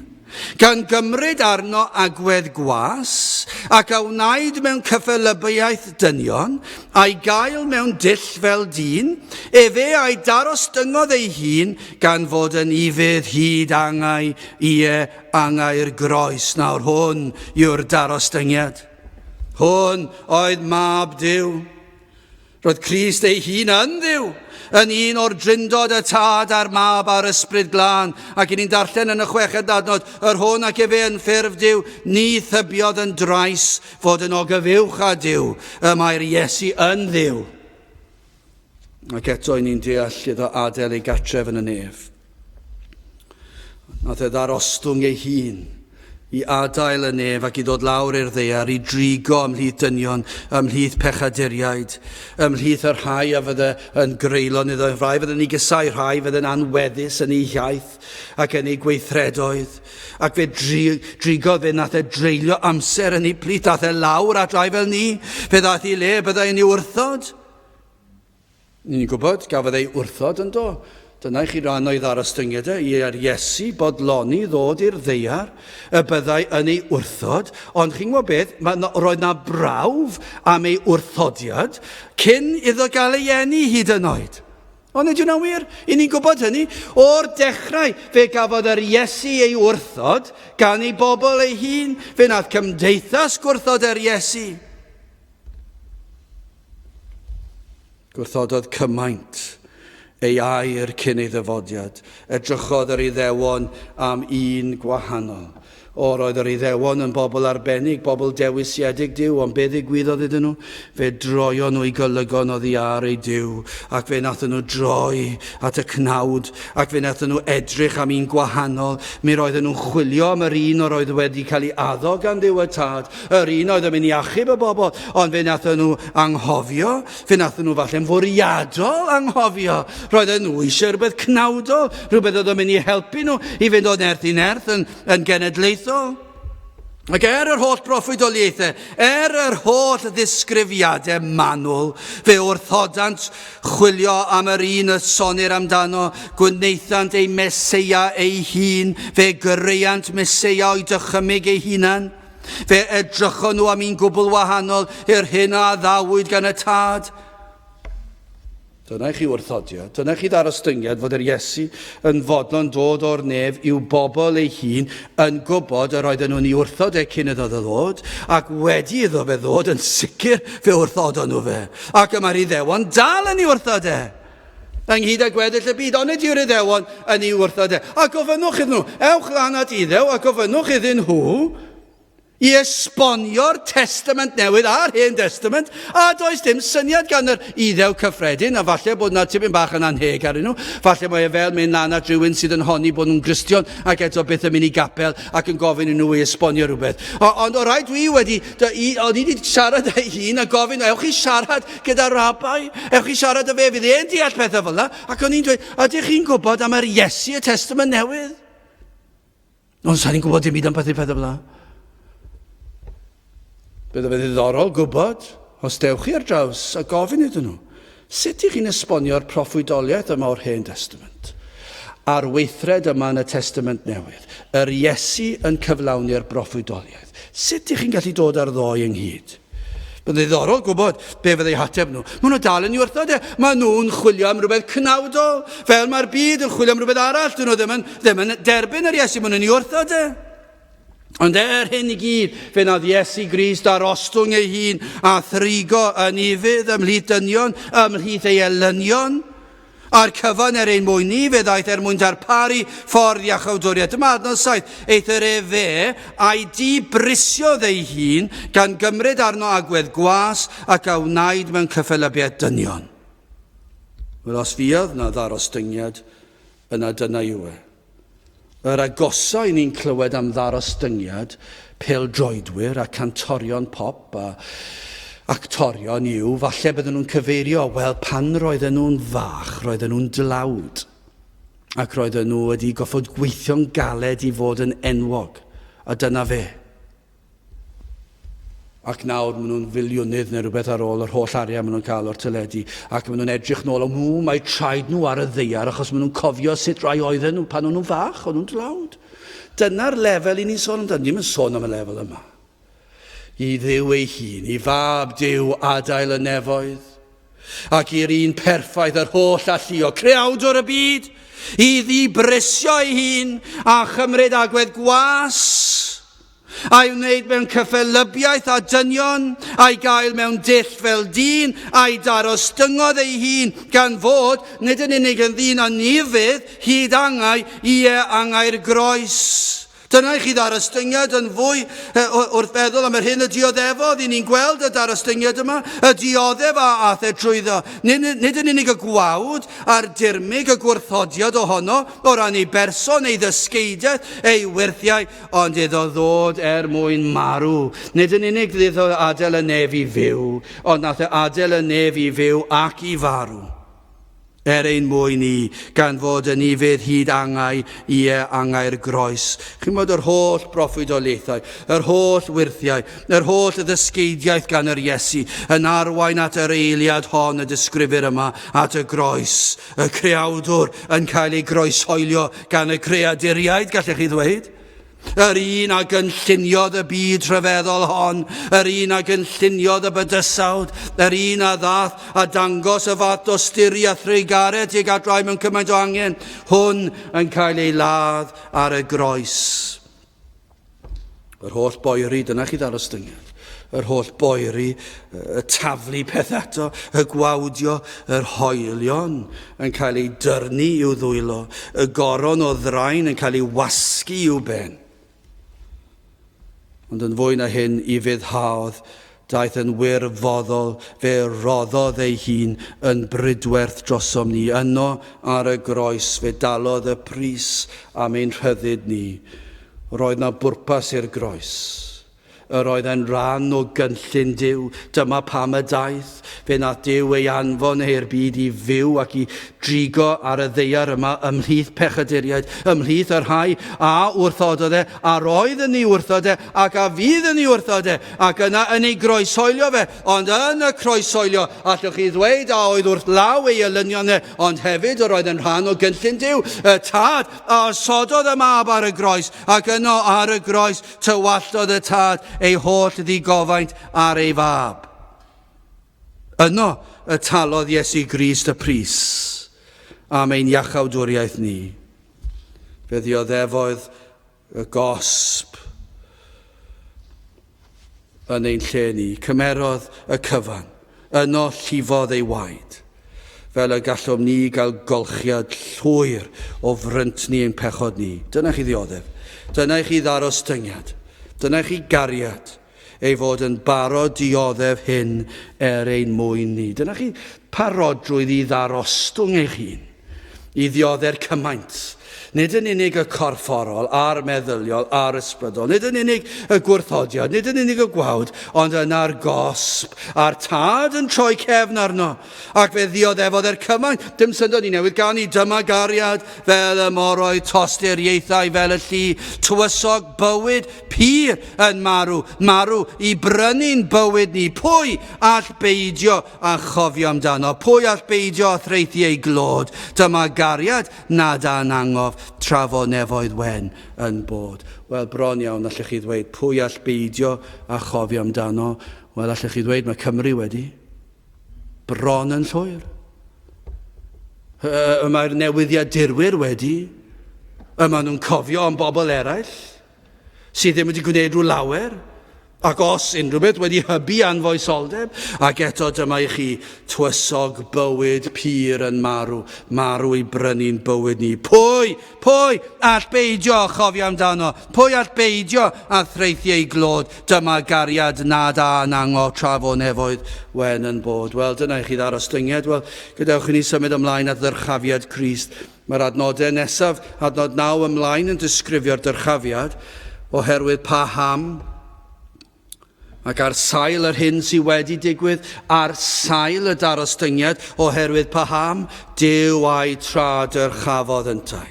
A: gan gymryd arno agwedd gwas, ac a wnaed mewn cyffelybiaeth dynion, a'i gael mewn dull fel dyn, fe a'i darostyngodd ei hun, gan fod yn ifydd hyd angau'r groes. Nawr hwn yw'r darostyngiad. Hwn oedd mab Duw. Roedd Crist ei hun yn Dduw, yn un o'r drindod y tad a'r mab a'r ysbryd glân. Ac i ni'n darllen yn y 6 adnod, yr hwn ac fe yn ffurf Duw, ni thybiodd yn drais fod yn ogyfiwch a Duw, mae'r Iesu yn Dduw. Ac eto i ni'n deall iddo adael ei gatref yn y nef. Nath e ddarostwng ei hun i adael y nef ac i ddod lawr i'r ddaear, i drigo ymhlith dynion, ymhlith pechaduriaid, ymhlith yr rhai a fydde yn greulon iddo, rhai fydde ni gysau, rhai fydde yn anweddus yn ei iaith ac yn ei gweithredoedd. Ac fe drigo fe nath e dreulio amser yn ei plith, nath e lawr at rai fel ni, fe ddath i le bydde yn ei wrthod. Ni'n gwybod, gafodd ei wrthod yn do. Dyna i chi ran o'i ddarostyngiad i ar Iesu bodloni ddod i'r ddaear, y byddai yn ei wrthod, ond chi'n gwybod beth, roedd na brawf am ei wrthodiad cyn iddo gael ei eni hyd yn oed. Ond ydy hwnna wir? I ni'n gwybod hynny. O'r dechrau, fe gafodd yr Iesu ei wrthod gan ei bobl ei hun. Fe nath cymdeithas gwrthod yr Iesu. Gwrthododd cymaint ei air cyn ei ddyfodiad. Edrychodd yr Iddewon am un gwahanol. Roedd yr Iddewon yn bobl arbennig, bobl dewisiedig Duw, ond be ddigwyddodd iddyn nhw? Fe droio nhw i golygon oddi ar ei Duw, ac fe nathon nhw droi at y cnawd, ac fe nathon nhw edrych am un gwahanol. Mi roedden nhw'n chwilio am yr un oedd wedi cael ei addo gan Duw y Tad, yr un oedd yn mynd i achub y bobl, ond fe nathon nhw anghofio, fe nathon nhw falle'n fwriadol anghofio. Roedden nhw eisiau rhywbeth cnawdol, rhywbeth oedd yn mynd i helpu nhw i fynd o nerth i nerth yn genedlaethol. Ac yr holl proffwydoliaethau, yr holl ddisgrifiadau manwl, fe wrthodant chwilio am yr un y sonir amdano, gwneithant ei Meseia ei hun, fe greuant Meseia o'i dychymyg ei hunan, fe edrychon nhw am un gwbl wahanol i'r hyn a ddawyd gan y Tad. Dyna i chi wrthodiad, dyna i chi ddarostyngiad fod yr Iesu yn fodlon dod o'r nef i'w bobl ei hun yn gwybod yr oedden nhw'n ei wrthod cyn iddo ddod, ac wedi iddo fe ddod yn sicr fe wrthodon nhw fe. Ac yma'r Iddewon dal yn ei wrthod ynghyd â gweddill y byd, ond ydy'r Iddewon yn ei wrthod A gofynnwch iddyn nhw, ewch lan at Iddew a gofynnwch iddyn nhw i esbonio'r Testament Newydd a'r Hen Testament, a does dim syniad gan yr Iddew cyffredin, a falle bod na tipyn bach yn anheg arnyn nhw, falle mae fel mynd lan at rhywun sydd yn honni bod nhw'n Gristion ac eto beth yn mynd i gapel ac yn gofyn i nhw i esbonio rhywbeth. Ond o rai dwi wedi, o'n i wedi siarad ei hun a gofyn, ewch i siarad gyda rabbi, ewch i siarad y fe, fydd e'n deall pethau fel yna, ac o'n i'n dweud, ydych chi'n gwybod am yr Iesu y Testament Newydd? Ond sa'n ni'n gwybod dim byd am pethau fel yna. Bydd fe ddiddorol gwybod, os dewch chi ar draws a gofyn iddyn nhw, sut ych chi'n esbonio'r proffwydoliaeth yma o'r Hen Testament? A'r weithred yma yn y Testament Newydd, yr Iesu yn cyflawni'r proffwydoliaeth. Sut ych chi'n gallu dod ar ddoi ynghyd? Bydd ddiddorol gwybod be fydd ei hateb nhw. Maen nhw dal yn ei wrthod Maen nhw'n chwilio am rhywbeth cnawdol, fel mae'r byd yn chwilio am rhywbeth arall. Dyn nhw ddim yn derbyn yr Iesu, maen nhw'n ei wrthod Ond hyn I gyd, fe nath Iesu Grist ar ostwng ei hun a thrigo yn ifydd ymhlith dynion, ymhlith ei elynion, a'r cyfan ein mwyn ni, fe ddaeth mwyn darparu ffordd iachawdwriaeth. Dyma adnod 7, eithir fe a'i dibrysiodd ei hun gan gymryd arno agwedd gwas ac a wnaed mewn cyffelybiaeth dynion. Wel, os fiodd na ddarostyngiad, yna dyna yw e. Yr agosau ni'n clywed am ddarostyngiad, pêl-droedwyr a cantorion pop a actorion yw, falle bydden nhw'n cyfeirio, wel, pan roedden nhw'n fach, roedden nhw'n dlawd, ac roedden nhw wedi goffod gweithio'n galed I fod yn enwog, a dyna fe. Ac nawr maen nhw'n filiwnydd neu rhywbeth ar ôl yr holl arian maen nhw'n cael o'r teledu, ac maen nhw'n edrych nôl mae traed nhw ar y ddaear, achos maen nhw'n cofio sut rai oedden nhw pan o'n nhw'n fach, o'n nhw'n dlawd. Dyna'r lefel I ni'n sôn amdano, ni'n sôn am y lefel yma. I Dduw ei hun, I fab Duw adael y nefoedd, ac i'r un perffaith yr holl alluo, creawdwr y byd, I ddibrisio ei hun a chymryd agwedd gwas, a'i wneud mewn cyffelybiaeth a dynion, a'i gael mewn dull fel dyn, a'i darostyngodd ei hun gan fod, nid yn unig yn ddyn anifydd, hyd angau, angau'r groes. Dyna I chi darostyngiad yn fwy wrth feddwl am yr hyn y dioddefodd I ni'n gweld y darostyngiad yma, y dioddef a athau trwyddo. Nid yn unig y gwawd a'r dirmig y gwrthodiad ohono o ran ei berson, ei ddysgeidiaeth, ei wirthiau, ond iddo ddod mwyn marw. Nid yn unig iddo adael y nef I fyw, ond nath adael y nef I fyw ac I farw. Ein mwyn ni, gan fod yn ifydd hyd angau, angau'r groes. Chi'n bod yr holl broffwydolaethau, yr holl wirthiau, yr holl ddysgeidiaeth gan yr Iesu, yn arwain at yr eiliad hon y disgrifir yma, at y groes. Y creawdwr yn cael ei groeshoelio gan y creaduriaid, gallech chi ddweud. Yr un a gynlluniodd y byd rhyfeddol hon, yr un a gynlluniodd y bydysawd, yr un a ddath a dangos y fath o styri a threigared tuag at rai mewn cymaint o angen, hwn yn cael ei ladd ar y groes. Yr holl boeri, dyna chi ddarostyngiad. Yr holl boeri, y taflu peth eto, y gwawdio, yr hoelion yn cael ei dyrnu i'w ddwylo, y goron o ddrain yn cael ei wasgu i'w ben. Ond yn fwy na hyn, I fyddhaodd, daeth yn wirfoddol, fe roddodd ei hun yn brydwerth drosom ni. Yno ar y groes, fe dalodd y pris am ein rhyddid ni. Roedd na bwrpas i'r groes. Yr oedd yn rhan o gynllun Duw, dyma pam y daeth, fe nath Duw ei anfon i'r byd I fyw ac I drigo ar y ddaear yma ymhlith pechaduriaid, ymhlith yr rhai a wrthodod a roedd yn ei wrthod ac a fydd yn ei wrthod ac yna yn ei groeshoelio fe, ond yn y croeshoelio allwch chi ddweud a oedd wrth law ei elynion ond hefyd yr oedd yn rhan o gynllun Duw, y tad a sododd y mab ar y groes ac yno ar y groes tywallodd y tad ei holl ddigofaint ar ei fab. Yno y talodd Iesu Grist y pris am ein iachawdwriaeth ni. Fe ddioddefodd y gosb yn ein lle ni, cymerodd y cyfan, yno llifodd ei waed, fel y gallom ni gael golchiad llwyr o frynt ni ein pechod ni. Dyna chi ddioddef, dyna chi ddarostyngiad, dyna chi gariad, ei fod yn barod dioddef hyn ein mwyn ni. Dyna chi parodrwydd I ddarostwng eich hun, I ddioddau'r cymaint. Nid yn unig y corfforol, a'r meddyliol, a'r ysbrydol, nid yn unig y gwrthodiad, nid yn unig y gwawd, ond yna'r gosb, a'r tad yn troi cefn arno. Ac fe ddioddefodd cymaint, dim syndod ni newydd gan I dyma gariad, fel y moroedd tosturiaethau fel y llu, tywysog bywyd pyr yn marw, I brynu'n bywyd ni. Pwy all beidio a chofio amdano? Pwy all beidio a threithi ei glod? Dyma gariad nad a'n angof, trafo nefoedd wen yn bod. Wel, bron iawn allech chi ddweud, pwy all beidio a chofio amdano? Wel, allech chi ddweud, mae Cymru wedi. Bron yn llwyr. Mae'r newyddiadurwyr wedi. Yma nhw'n cofio am bobl eraill. sydd ddim wedi gwneud rhyw lawer, ac os unrhyw beth wedi hybu anfoesoldeb, ac eto dyma i chi tywysog bywyd pyr yn marw, marw i brynu'n bywyd ni. Pwy all beidio chofio amdano? Pwy all beidio a threithiau glod? Dyma gariad nad anango trafo nefoedd wen yn bod. Wel, dyna i chi ddarostyngiad. Wel, gadewch i ni symud ymlaen at ddyrchafiad Crist. Mae'r adnodau nesaf, adnod 9 ymlaen yn disgrifio'r dyrchafiad oherwydd paham, ac ar sail yr hyn sydd wedi digwydd, ar sail y darostyngiad oherwydd paham, Duw a'i tradyrchafodd yntai.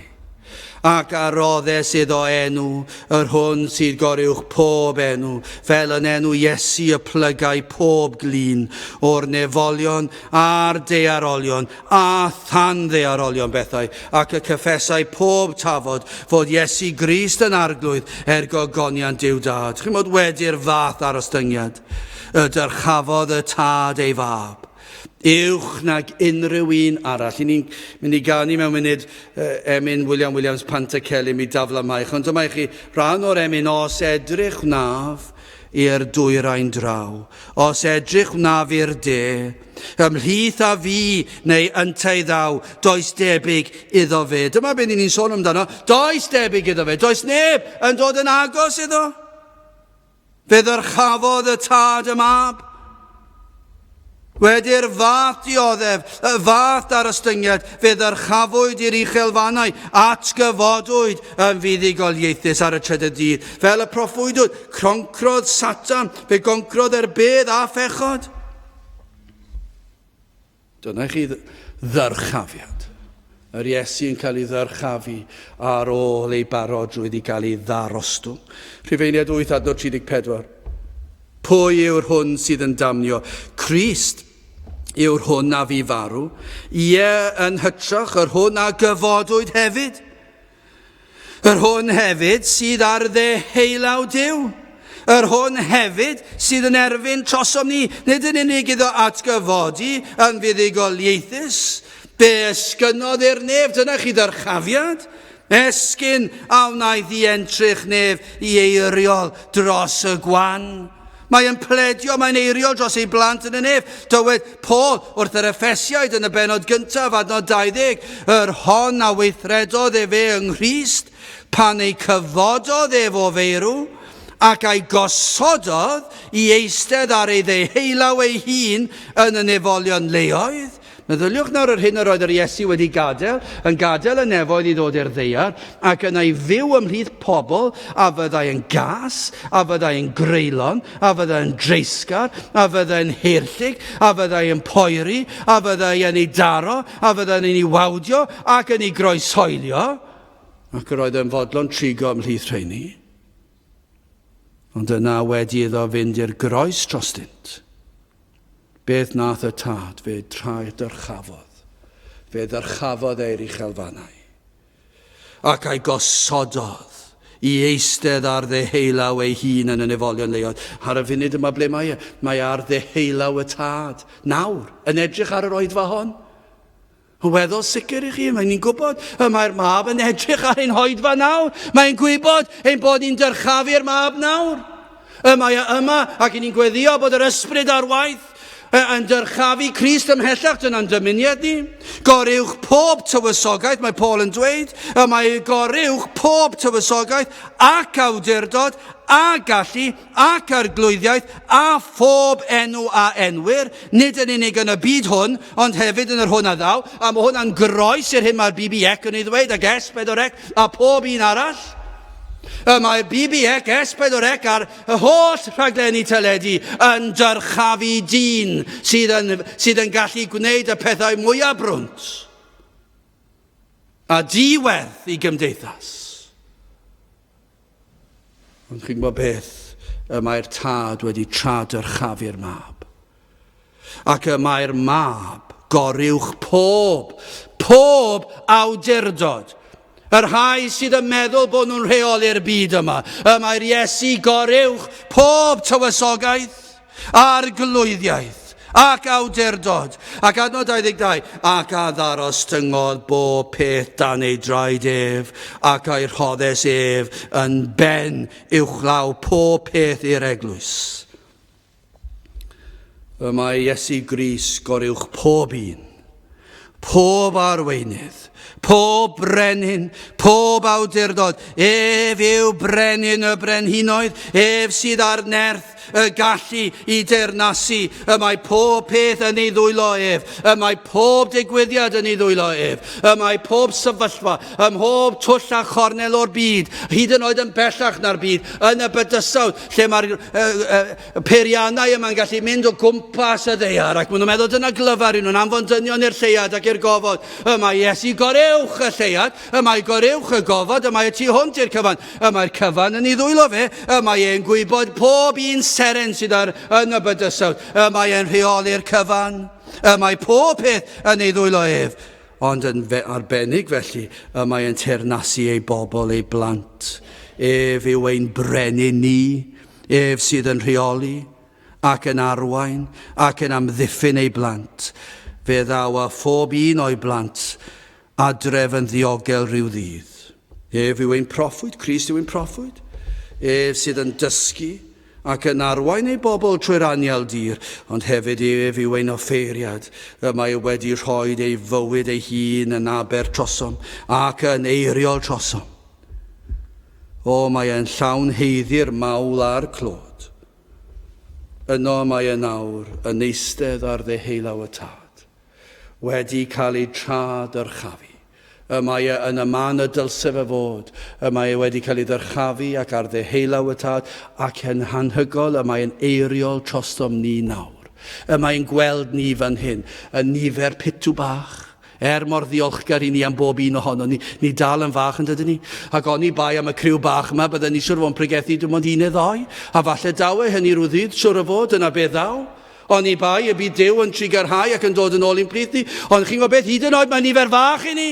A: Ac aroddes iddo enw, yr hwn sydd goruwch pob enw, fel yn enw Iesu y plygau pob glin, o'r nefolion a'r dearolion, a thanddearolion bethau, ac y cyffesau pob tafod, fod Iesu Grist yn arglwydd gogoniant Duw Dad. Chi'n modd wedi'r fath arostyngiad, y dyrchafodd y tad ei fab. Uwch nag unrhyw un arall. I ni'n mynd i ganu mewn munud emyn William Williams Pantycelyn i daflamau. Ond dyma i chi rhan o'r emyn, os edrych wnaf i'r dwyrain draw, os edrych wnaf i'r de, ymhlith a fi neu yntau ddaw, does debyg iddo fe. Dyma beth ni'n sôn amdano, does debyg iddo fe, does neb yn dod yn agos iddo. Fe ddyrchafodd y tad y mab. Wedi'r fath dioddef, y fath darostyngiad, fe ddyrchafwyd i'r uchelfannau, atgyfodwyd yn fuddugoliaethus ar y trydydd dydd. Fel y proffwydwyd, croncrodd Satan, fe goncrodd bedd a phechod. Dyna chi ddyrchafiad. Yr Iesu yn cael ei ddyrchafu ar ôl ei barodrwydd i gael ei ddarostwng. Rhufeiniad 8 adnod 34. Pwy yw'r hwn sydd yn damnio? Crist yw'r hwn a fi farw. Ie yn hytrach, yr hwn a gyfodwyd hefyd. Yr hwn hefyd sydd ar ddeheulaw Duw. Yr hwn hefyd sydd yn erbyn trosom ni. Nid yn unig iddo atgyfodi yn fuddugoliaethus. Be esgynodd i'r nef, dyna chi ddyrchafiad. Esgyn a wnaeth i entrych nef i eiriol dros y gwan. Mae'n pledio, mae'n eiriol dros ei blant yn y nef. Dywed Paul wrth yr Effesiaid yn y bennod gyntaf, adnod 20, yr hon a weithredodd e fe yng Nghrist, pan ei cyfododd efo feirw, ac ei gosododd i eistedd ar ei ddeheulaw ei hun yn y nefolion leoedd. Meddyliwch nawr yr hyn yr oedd yr Iesu wedi gadael, yn gadael y nefoedd i ddod i'r ddeiar, ac yna i fyw ymhlith pobl, a fyddai yn gas, a fyddai yn greulon, a fyddai yn dreisgar, a fyddai yn hirllig, a fyddai yn poeri, a fyddai yn ei daro, a fyddai yn ei wawdio, ac yn ei groesoelio, ac yr oedd yn fodlon trigo ymhlith rheini. Ond yna wedi iddo fynd i'r groes drostynt. Beth nath y tad, fe dyrchafodd. Fe ddyrchafodd e'r uchelfannau. Ac ei gosododd i eistedd ar ddeheulaw ei hun yn y nefolion leoedd. Ar y funud yma ble mae e? Mae ar ddeheulaw y tad. Nawr, yn edrych ar yr oedfa hon. Weddol sicr i chi, mae'n ni'n gwybod, mae'r mab yn edrych ar ein hoedfa nawr. Mae'n gwybod ein bod ni'n dyrchafu'r mab nawr. Mae yma ac ni'n gweddio bod yr ysbryd ar waith yn dyrchafu Crist ymhellach, dyna'n dymuniad ni. Goruwch pob tywysogaeth, mae Paul yn dweud, mae goruwch pob tywysogaeth ac awdurdod a gallu ac arglwyddiaeth a phob enw a enwyr, nid yn unig yn y byd hwn, ond hefyd yn yr hwn a ddaw, a mae hwnna'n groes i'r hyn mae'r BBEC yn ei ddweud, ac S4C a pob un arall. Mae BBEC, S4C a'r holl rhaglenni teledu yn dyrchafu dyn sydd yn gallu gwneud y pethau mwyaf brwnt a diwerth i gymdeithas. Ond chi'n gwybod beth, mae'r tad wedi tradyrchafu'r mab. Ac mae'r mab goruwch pob awdurdod. Yr rhai sydd yn meddwl bod nhw'n rheoli'r byd yma. Mae'r Iesu goruwch pob tywysogaeth, arglwyddiaeth ac awdurdod. Ac adnod 22, ac a ddaros tyngodd bob peth dan ei draed ef, ac a'i rhoddes ef yn ben uwchlaw pob peth i'r eglwys. Y mae Iesu Grist goruwch pob un, pob arweinydd, pob brenin, pob awdurdod, ef yw brenin y brenhinoedd, ef sydd ar nerth y gallu i deyrnasu, y mae pob peth yn ei ddwylo ef, y mae pob digwyddiad yn ei ddwylo ef, y mae pob sefyllfa, ym mhob twll a chornel o'r byd, hyd yn oed yn bellach na'r byd, yn y bydysawd, lle mae'r peiriannau yma'n gallu mynd o gwmpas y ddeiar, ac maen nhw'n meddwl dyna glyfar i nhw'n anfon dynion i'r lleiad ac i'r gofod. Y mae Iesu gorewch y lleiad, y mae gorewch y gofod, y mae y tu hwnt i'r cyfan, y mae'r cyfan yn ei ddwylo fe, y mae e'n gwybod pob un seren sydd yn y bydysawd, y mae e'n rheoli'r cyfan, y mae pob peth yn ei ddwylo ef, ond yn arbennig felly, y mae e'n teyrnasu ei bobl, ei blant, ef yw ein brenin ni, ef sydd yn rheoli, ac yn arwain, ac yn amddiffyn ei blant, fe ddaw a phob un o'i blant, adref yn ddiogel rhyw ddydd. Ef yw ein proffwyd, Crist yw ein proffwyd, ef sydd yn dysgu ac yn arwain ei bobl trwy'r anial dir, ond hefyd ef yw ein offeiriad, y mae wedi rhoi ei fywyd ei hun yn aber trosom ac yn eiriol trosom. O, mae e'n llawn heiddi'r mawl a'r clod. Yno mae e nawr yn eistedd ar ddeheulaw y tad, wedi cael ei trad yr chafi. Y mae e yn y man y dylsef y fod, y mae e wedi cael ei ddyrchafu ac ar ddeheulaw y tad, ac yn hanhygol y mae e'n eiriol trostom ni nawr. Y mae'n gweld ni fan hyn, y nifer pitw bach, mor ddiolchgar i ni am bob un ohono ni. Ni dal yn fach yn dydyn ni. Ac oni bai am y criw bach yma, bydden ni siwr fo'n pregethu dim ond un neu ddoi. A falle daw e hynny rhyw ddydd, siwr o fod, yna beth ddaw. Oni bai y bydd Duw yn trigarhau ac yn dod yn ôl i'n plith ni. Ond chi'n gwybod beth, hyd yn oed mae nifer fach i ni.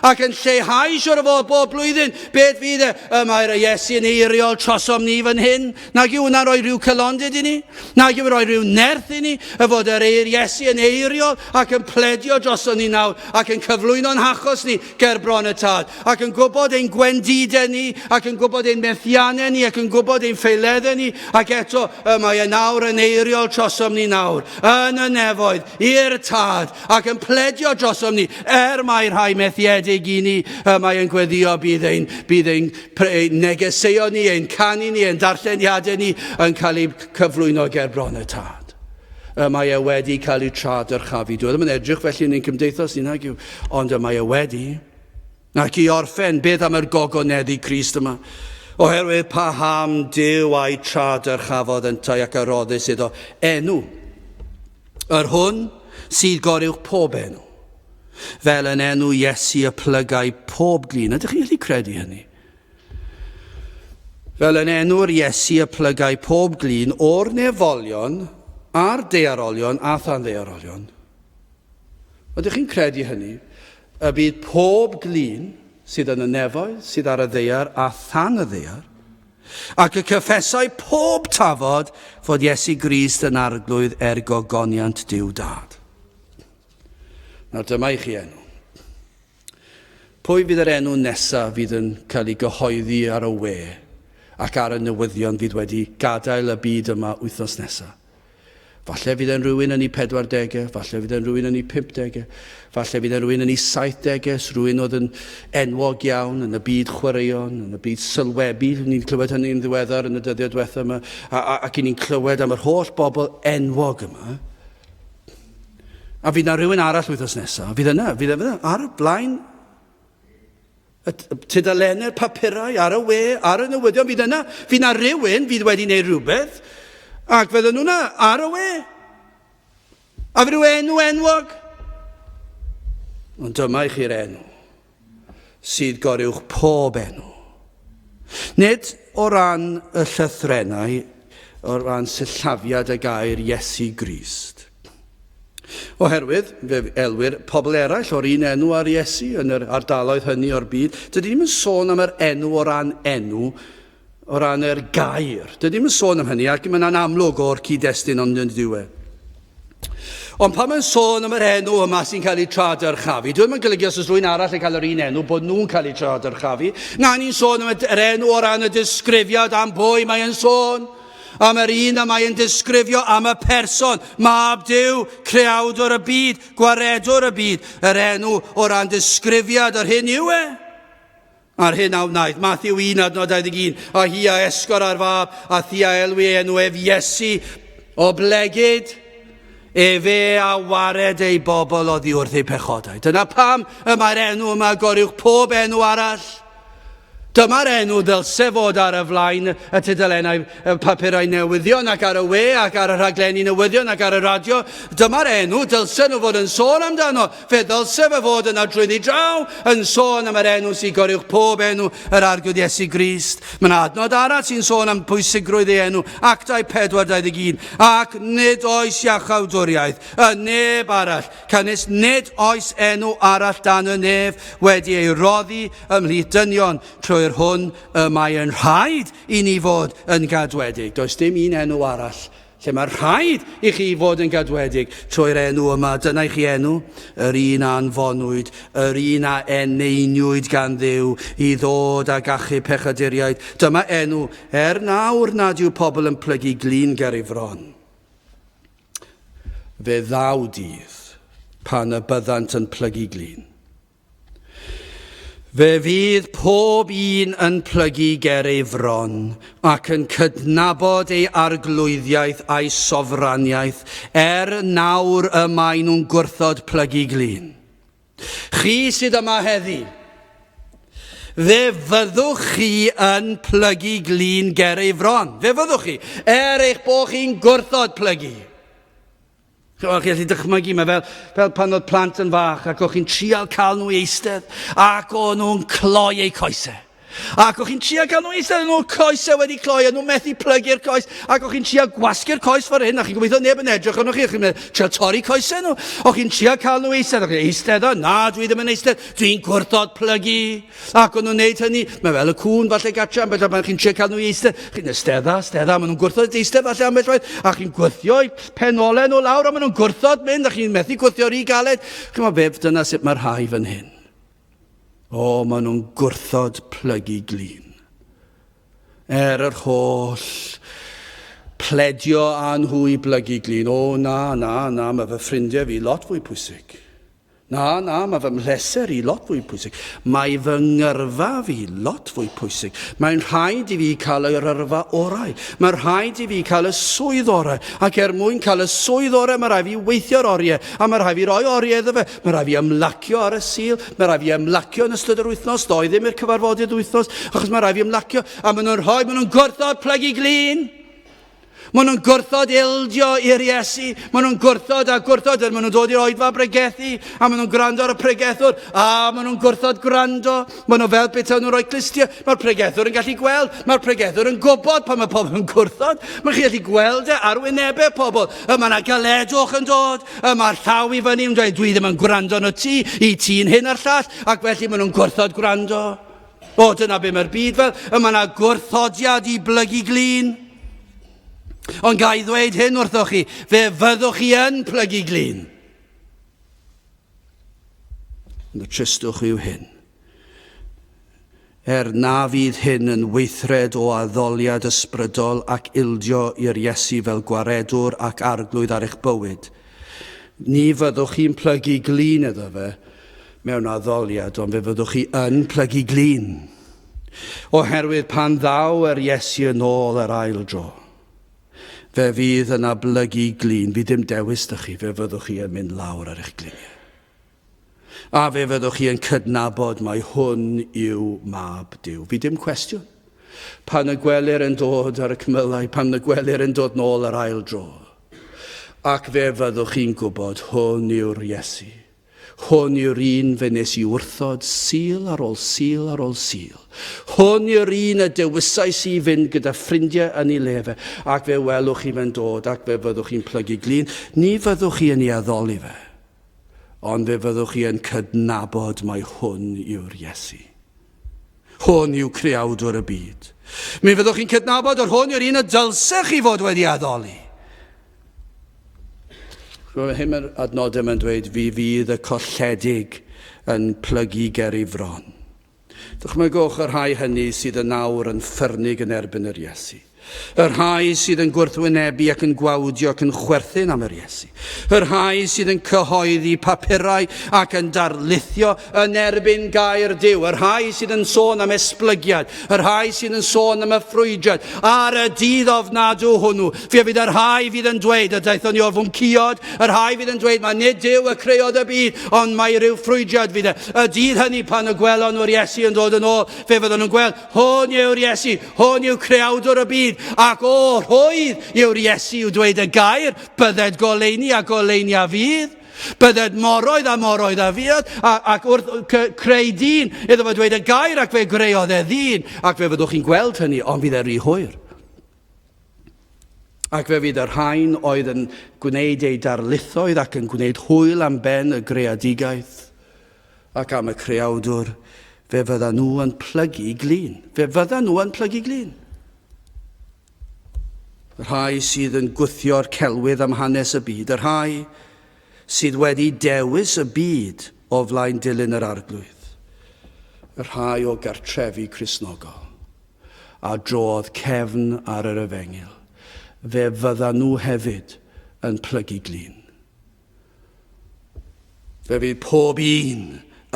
A: Ac yn lleihau siwr o fod bob blwyddyn. Beth fydd e? Mae'r Iesu yn eiriol trosom ni fan hyn. Nag yw hwnna'n rhoi rhyw cylondid i ni. Nag yw rhoi rhyw nerth i ni. Y fod yr Iesu yn eiriol ac yn pledio droson ni nawr. Ac yn cyflwyno'n hachos ni ger bron y tad. Ac yn gwybod ein gwendidau ni. Ac yn gwybod ein methiannau ni. Ac yn gwybod ein ffeileddau ni. Ac eto mae e nawr yn eiriol trosom ni nawr. Yn y nefoedd, i'r tad, ac yn pledio drosom ni, mae rhai methiedig i ni, mae e'n gweddio bydd ein negeseuo ni, ein canu ni, ein darlleniadau ni, yn cael ei cyflwyno ger bron y tad. Mae e wedi cael ei tradyrchafu. Dwi ddim yn edrych felly yn ein cymdeithas ni nag yw, ond mae e wedi. Ac i orffen, beth am yr gogoneddu Crist yma? Oherwydd paham Duw a'i tradyrchafodd yntau ac aroddus iddo enw. Yr hwn sydd goruwch pob enw, fel yn enw Iesu y plygau pob glin. Ydych chi'n gallu credu hynny? Fel yn enw'r Iesu y plygau pob glin o'r nefolion a'r daearolion a than-daearolion. Ydych chi'n credu hynny? Y bydd pob glin sydd yn y nefoedd, sydd ar y ddaear a than y ddaear, ac y cyffesau pob tafod fod Iesu Grist yn arglwydd gogoniant Duw Dad. Nawr dyma i chi enw. Pwy fydd yr enw nesaf fydd yn cael ei gyhoeddi ar y we ac ar y newyddion fydd wedi gadael y byd yma wythnos nesaf? Falle fydd yn rhywun yn ei 40, falle fydd yn rhywun yn ei 50, falle fydd yn rhywun yn ei 70, rhywun oedd yn enwog iawn yn y byd chwaraeon, yn y byd sylwebu. Ni'n clywed hynny'n ddiweddar yn y dyddiau diwethaf yma, ac ni'n clywed am yr holl bobl enwog yma. A fydd yna rhywun arall wythnos nesaf. Fydd yna ar y blaen tudalennau'r papurau, ar y we, ar y newyddion. Fydd yna rhywun fydd wedi gwneud rhywbeth, ac fydden nhw'na ar y we. A fydd rhyw enwog. Ond dyma i chi'r enw sydd goruwch pob enw. Nid o ran y llythrennau, o ran sillafiad y gair Iesu Grist. Oherwydd, fe elwyr, pobl eraill o'r un enw ar Iesu yn yr ardaloedd hynny o'r byd, dydy ddim yn sôn am yr enw o ran enw, o ran yr gair. Dydy ddim yn sôn am hynny, ac mae'n amlwg o'r cyd-destun ond yn diwedd. Ond pan mae'n sôn am yr enw yma sy'n cael ei tradyrchafu, dwi'n yn golygu os oes rhywun arall yn cael yr un enw, bod nhw'n cael ei tradyrchafu. Na ni'n sôn am yr enw o ran y disgrifiad am bwy mae'n sôn. Am yr un a mae'n disgrifio am y person, mab Duw, creawdwr y byd, gwaredwr y byd. Yr enw o ran disgrifiad, yr hyn yw e. Ar hyn a wnaeth, Matthew 1:21, a hi a esgor ar fab, a thi a elwi enw ef Iesu, o blegyd, fe a wared ei bobl oddi wrth eu pechodau. Dyna pam mae'r enw yma goriwch pob enw arall. Dyma'r enw ddylse fod ar y flaen y tudalennau papurau newyddion ac ar y we ac ar y rhaglenni newyddion ac ar y radio. Dyma'r enw dylse nhw fod yn sôn amdano. Fe ddylse fe fod yna drwyddi draw yn sôn am yr enw sy'n goriwch pob enw yr arglwydd Iesu Grist. Mae'n adnod arall sy'n sôn am pwysigrwydd ei enw, Actau 4:21. Ac nid oes iachawdwriaeth y neb arall, canis nid oes enw arall dan y nef wedi ei roddi ymhlith dynion trwy'r hwn mae'n rhaid i ni fod yn gadwedig. Does dim un enw arall lle mae'n rhaid i chi fod yn gadwedig trwy'r enw yma. Dyna i chi enw, yr un a anfonwyd, yr un a eneinwyd gan Dduw i ddod ag achub pechaduriaid. Dyma enw, nawr nad yw pobl yn plygu glin ger ei fron. Fe ddaw dydd pan y byddant yn plygu glin. Fe fydd pob un yn plygu ger ei fron ac yn cydnabod ei arglwyddiaeth a'i sofraniaeth nawr y maen nhw'n gwrthod plygu glin. Chi sydd yma heddi, fe fyddwch chi yn plygu glin ger ei fron. Fe fyddwch chi, eich bod chi'n gwrthod plygu. Chi'n gallu dychmygu, mae fel pan oedd plant yn fach ac o'ch chi'n trial cael nhw eistedd ac o'n nhw'n cloi eu coesau. Ac o'ch chi'n trial cael nhw eistedd, nhw'n coesau wedi cloi, a nhw'n methu plygu'r coes, ac o'ch chi'n trial gwasgu'r coes ffordd hyn, a chi'n gobeithio neb yn edrych arnoch chi, chi'n trial torri coesau nhw. O'ch chi'n trial cael nhw eistedd, o'ch chi'n eistedd o, na, dwi ddim yn eistedd, dwi'n gwrthod plygu. Ac o'n nhw'n neud hynny, mae fel y cwn falle gatra, ambell pan chi'n trial cael nhw eistedd, chi'n stedda, maen nhw'n gwrthod eistedd falle ambell waith, a chi'n gwthio penolau nhw lawr, a maen nhw'n gwrthod mynd, a chi'n methu gwthio rhy galed. Chi'n meddwl beth, dyna sut mae'r rhai fan hyn. Maen nhw'n gwrthod plygu glin. Yr holl pledio a nhw i blygu glin. Na, mae fy ffrindiau fi lot fwy pwysig. Na, mae fy mhleser i lot fwy pwysig. Mae fy ngyrfa fi lot fwy pwysig. Mae'n rhaid i fi cael yr yrfa orau. Mae'n rhaid i fi cael y swydd orau. Ac mwyn cael y swydd orau, mae rhaid fi weithio'r oriau. A mae rhaid fi roi oriau iddo fe. Mae rhaid fi ymlacio ar y sil. Mae rhaid fi ymlacio yn ystod yr wythnos. Doi ddim i'r cyfarfodydd wythnos. Achos mae rhaid fi ymlacio. A maen nhw'n gwrthod plygu glin. Maen nhw'n gwrthod ildio i'r Iesu. Maen nhw'n gwrthod a gwrthod. Maen nhw'n dod i'r oedfa pregethu. A maen nhw'n gwrando ar y pregethwr. A maen nhw'n gwrthod gwrando. Maen nhw fel beth nhw'n rhoi clustia. Mae'r pregethwr yn gallu gweld. Mae'r pregethwr yn gwybod pan mae pobl yn gwrthod. Mae'n gallu gweld ar wynebau pobl. Mae yna galedwch yn dod. Mae'r llaw i fyny yn dweud, dwi ddim yn gwrando yn y ti. I ti'n hyn a'r llall. Ac felly maen nhw'n gwrthod gwrando. Dyna be mae'r byd fel. Mae yna gwrthodiad i blygu glin. Ond ga i ddweud hyn wrthoch chi, fe fyddwch chi yn plygu glin. Ond y tristwch yw hyn. Na fydd hyn yn weithred o addoliad ysbrydol ac ildio i'r Iesu fel gwaredwr ac arglwydd ar eich bywyd. Ni fyddwch chi'n plygu glin iddo fe mewn addoliad, ond fe fyddwch chi yn plygu glin. Oherwydd pan ddaw yr Iesu yn ôl yr ail dro. Fe fydd yna blygu glin, fi ddim dewis dy chi, fe fyddwch chi yn mynd lawr ar eich gliniau. A fe fyddwch chi yn cydnabod mai hwn yw mab Duw. Fi ddim cwestiwn. Pan y gwelir yn dod ar y cymylau, pan y gwelir yn dod nôl yr ail dro. Ac fe fyddwch chi'n gwybod hwn yw'r Iesu. Hwn yw'r un fe nes i wrthod sil ar ôl sil ar ôl sil. Hwn yw'r un y dewisais i fynd gyda ffrindiau yn ei lefe. Ac fe welwch chi fe'n dod ac fe fyddwch chi'n plygu glin. Ni fyddwch chi yn ei addoli fe. Ond fe fyddwch chi yn cydnabod mai hwn yw'r Iesu. Hwn yw creawdwr y byd. Mi fyddwch chi'n cydnabod o'r hwn yw'r un y dylsech chi fod wedi addoli. Hyn mae'r adnodau yn dweud, fi fydd y colledig yn plygu ger ei fron. Dychmygwch y rhai hynny sydd yn nawr yn ffyrnig yn erbyn yr Iesu. Y rhai sydd yn gwrthwynebu ac yn gwawdio ac yn chwerthin am yr Iesu. Y rhai sydd yn cyhoeddi papurau ac yn darlithio yn erbyn gair Duw. Y rhai sydd yn sôn am esblygiad. Y rhai sydd yn sôn am y ffrwydrad. Ar y dydd ofnadw hwnnw, fe fydd y rhai fydd yn dweud, y daethon ni o'r fwn ciod, y rhai fydd yn dweud, mae nid Duw y creodd y byd, ond mae rhyw ffrwydrad fydd. Y dydd hynny pan y gwelon nhw'r Iesu yn dod yn ôl, fe fydden nhw'n gweld, hwn yw'r Iesu, hwn yw creawdwr y byd. Ac o rhoedd yw'r Iesu yw dweud y gair, bydded goleini a goleini a fydd, bydded moroedd a moroedd a fydd, ac wrth creu dyn, iddo fe dweud y gair ac fe greodd e ddyn, ac fe fyddwch chi'n gweld hynny, ond fydd e rhy hwyr. Ac fe fydd yr rhain oedd yn gwneud ei darlithoedd ac yn gwneud hwyl am ben y greadigaeth, ac am y creawdwr, fe fydda nhw yn plygu glin. Fe fydda nhw yn plygu glin. Y rhai sydd yn gwythio'r celwydd am hanes y byd, y rhai sydd wedi dewis y byd o flaen dilyn yr arglwydd, y rhai o gartrefi Cristnogol, a drodd cefn ar yr efengil, fe fydda nhw hefyd yn plygu glin. Fe fydd pob un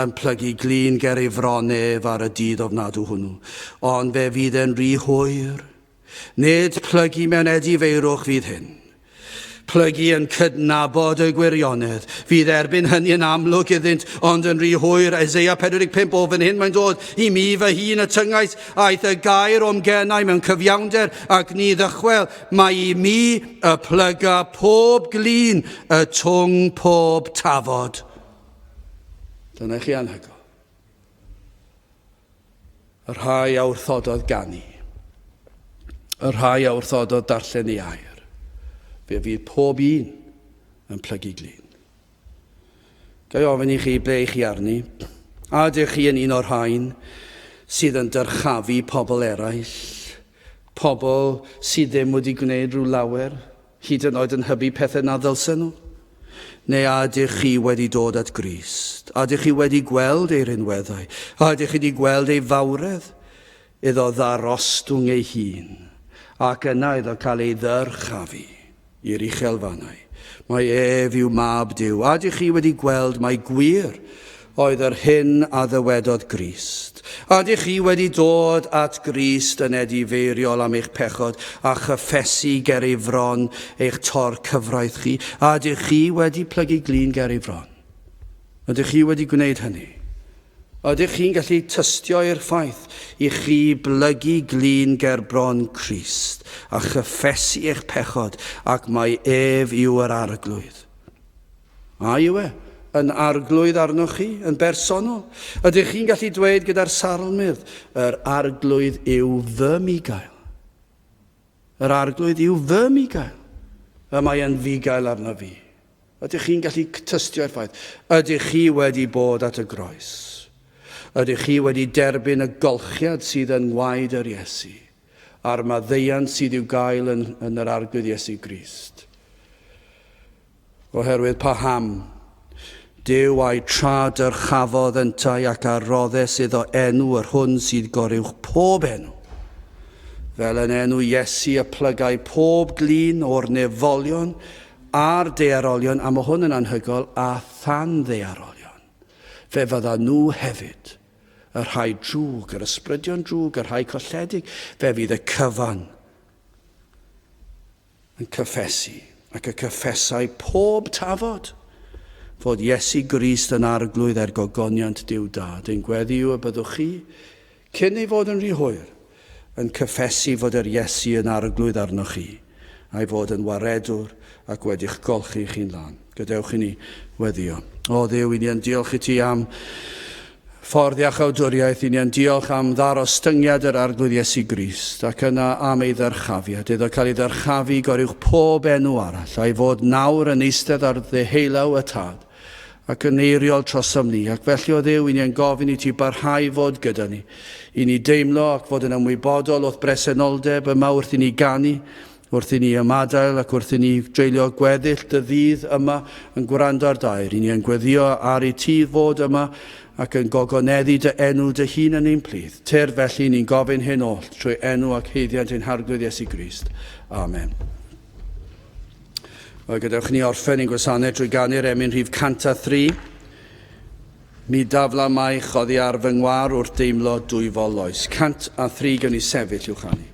A: yn plygu glin ger ei fronef ar y dydd ofnadw hwnnw, ond fe fydd yn rhy hwyr. Nid plygu mewn edifeirwch fydd hyn. Plygu yn cydnabod y gwirionedd. Fydd erbyn hynny yn amlwg iddynt, ond yn rhy hwyr. Eseia 45 o fan hyn mae'n dod i mi fy hun y tyngaeth, aeth y gair o'm gennau mewn cyfiawnder ac ni ddychwel. Mae i mi y plyga pob glin, y twng pob tafod. Dyna chi anhygoel. Y rhai a wrthododd ganu. Y rhai a wrthododd darllen ei air. Fe fydd pob un yn plygu glin. Gai ofyn i chi ble chi arni? A ydych chi yn un o'r rhain sydd yn dyrchafu pobl eraill? Pobl sydd ddim wedi gwneud rhyw lawer, hyd yn oed yn hybu pethau na ddylsen nhw? Neu ydych chi wedi dod at Grist? Ydych chi wedi gweld ei rinweddau? Ydych chi wedi gweld ei fawredd? Iddo ddarostwng ei hun. Ac yna iddo cael ei ddyrchafu i'r uchelfannau. Mae ef yw mab Duw. Ydych chi wedi gweld mai gwir oedd yr hyn a ddywedodd Grist? Ydych chi wedi dod at Grist yn edifeiriol am eich pechod a chyffesu ger ei fron eich tor cyfraith chi? Ydych chi wedi plygu glin ger ei fron? Ydych chi wedi gwneud hynny? Ydych chi'n gallu tystio i'r ffaith i chi blygu glin ger bron Crist a chyffesu eich pechod ac mae ef yw yr arglwydd? A yw e? Yn arglwydd arnoch chi, yn bersonol? Ydych chi'n gallu dweud gyda'r sarlmydd, yr arglwydd yw fy migael? Yr arglwydd yw fy migael? Y mae yn fugael arno fi. Ydych chi'n gallu tystio i'r ffaith? Ydych chi wedi bod at y groes? Ydych chi wedi derbyn y golchiad sydd yn ngwaed yr Iesu, a'r maddeuant sydd i'w gael yn yr arglwydd Iesu Grist? Oherwydd paham, Duw a'i tradyrchafodd yntau ac arroddes iddo enw yr hwn sydd goruwch pob enw. Fel yn enw Iesu y plygau pob glin o'r nefolion a'r dearolion, a mae hwn yn anhygoel, a than ddearolion. Fe fydda nhw hefyd, y rhai drwg, yr ysbrydion drwg, yr rhai colledig, fe fydd y cyfan yn cyffesu ac y cyffesau pob tafod fod Iesu Grist yn arglwydd er gogoniant Duw Dad. Ein gweddi yw y byddwch chi, cyn ei fod yn rhy hwyr, yn cyffesu fod yr Iesu yn arglwydd arnoch chi, a'i fod yn waredwr ac wedi'ch golchi chi'n lan. Gadewch i ni weddio. O Dduw, i ni yn diolch i ti am ffordd iachawdwriaeth, i ni yn diolch am ddarostyngiad yr arglwydd Iesu Grist, ac yna am ei ddyrchafiad, iddo cael ei ddyrchafu goruwch pob enw arall, a'i fod nawr yn eistedd ar ddeheulaw y tad, ac yn eiriol trosom ni. Ac felly o Dduw, i ni yn gofyn i ti barhau fod gyda ni, i ni deimlo ac fod yn ymwybodol o'ch bresenoldeb yma wrth i ni ganu, wrth i ni ymadael ac wrth i ni dreulio gweddill dy ddydd yma yn gwrando ar dair. I ni yn gweddio ar ei ti fod yma ac yn gogoneddu dy enw dy hun yn ein plydd. Tyr felly ni'n gofyn hyn oll trwy enw ac heiddiad ein harglwydd Iesu Grist. Amen. Wel, gadewch ni orffen ein gwasanaeth drwy ganu'r emyn rhif 103. Mi dafla maich oddi ar fy ngwar wrth deimlo dwy foloes. 103 gan ni sefyll i'w chanu.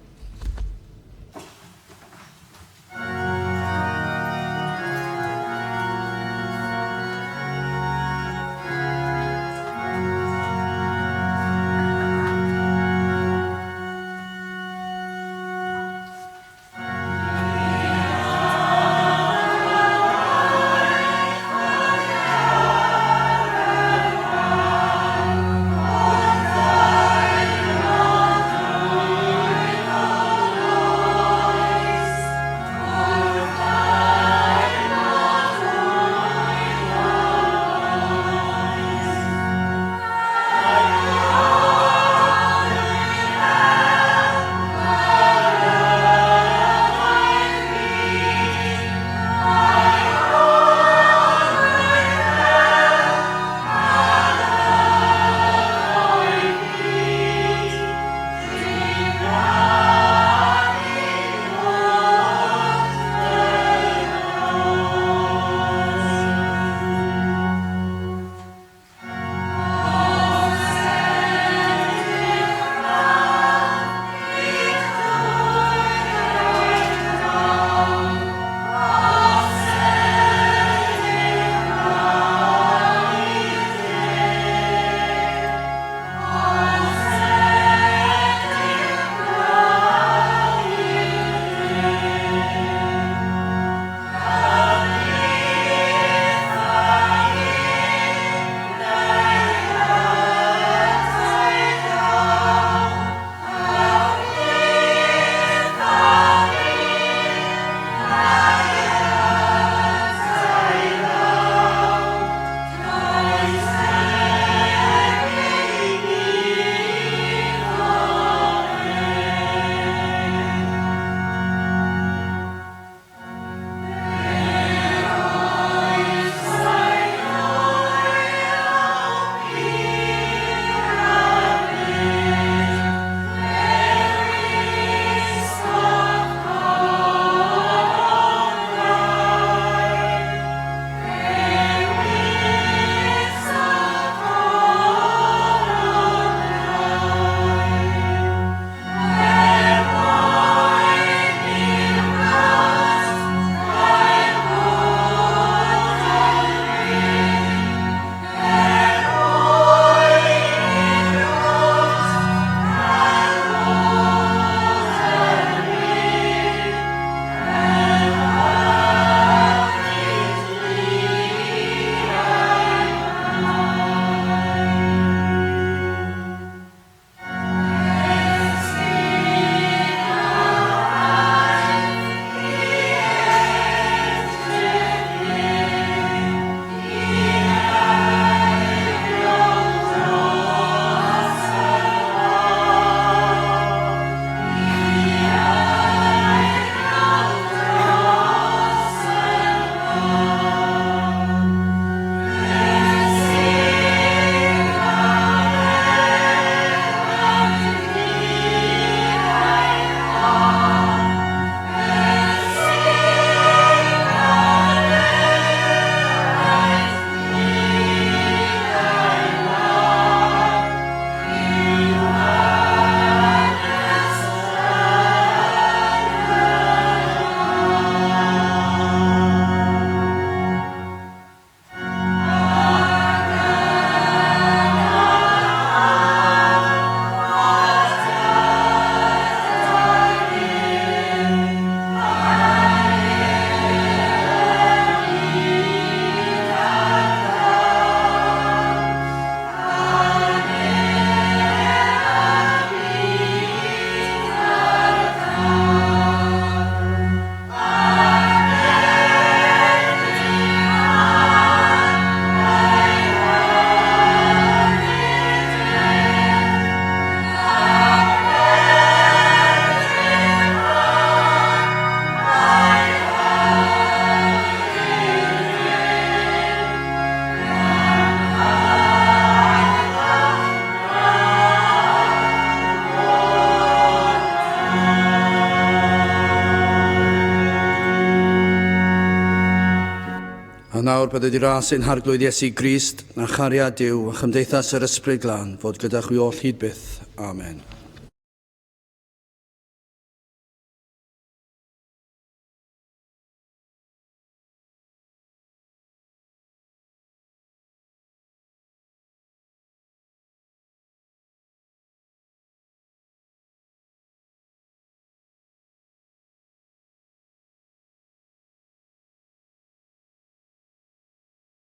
A: A nawr byddai di ras ein harglwydd Iesu Grist, a chariad Duw, a chymdeithas yr ysbryd glân, fod gyda chwi all hyd byth. Amen.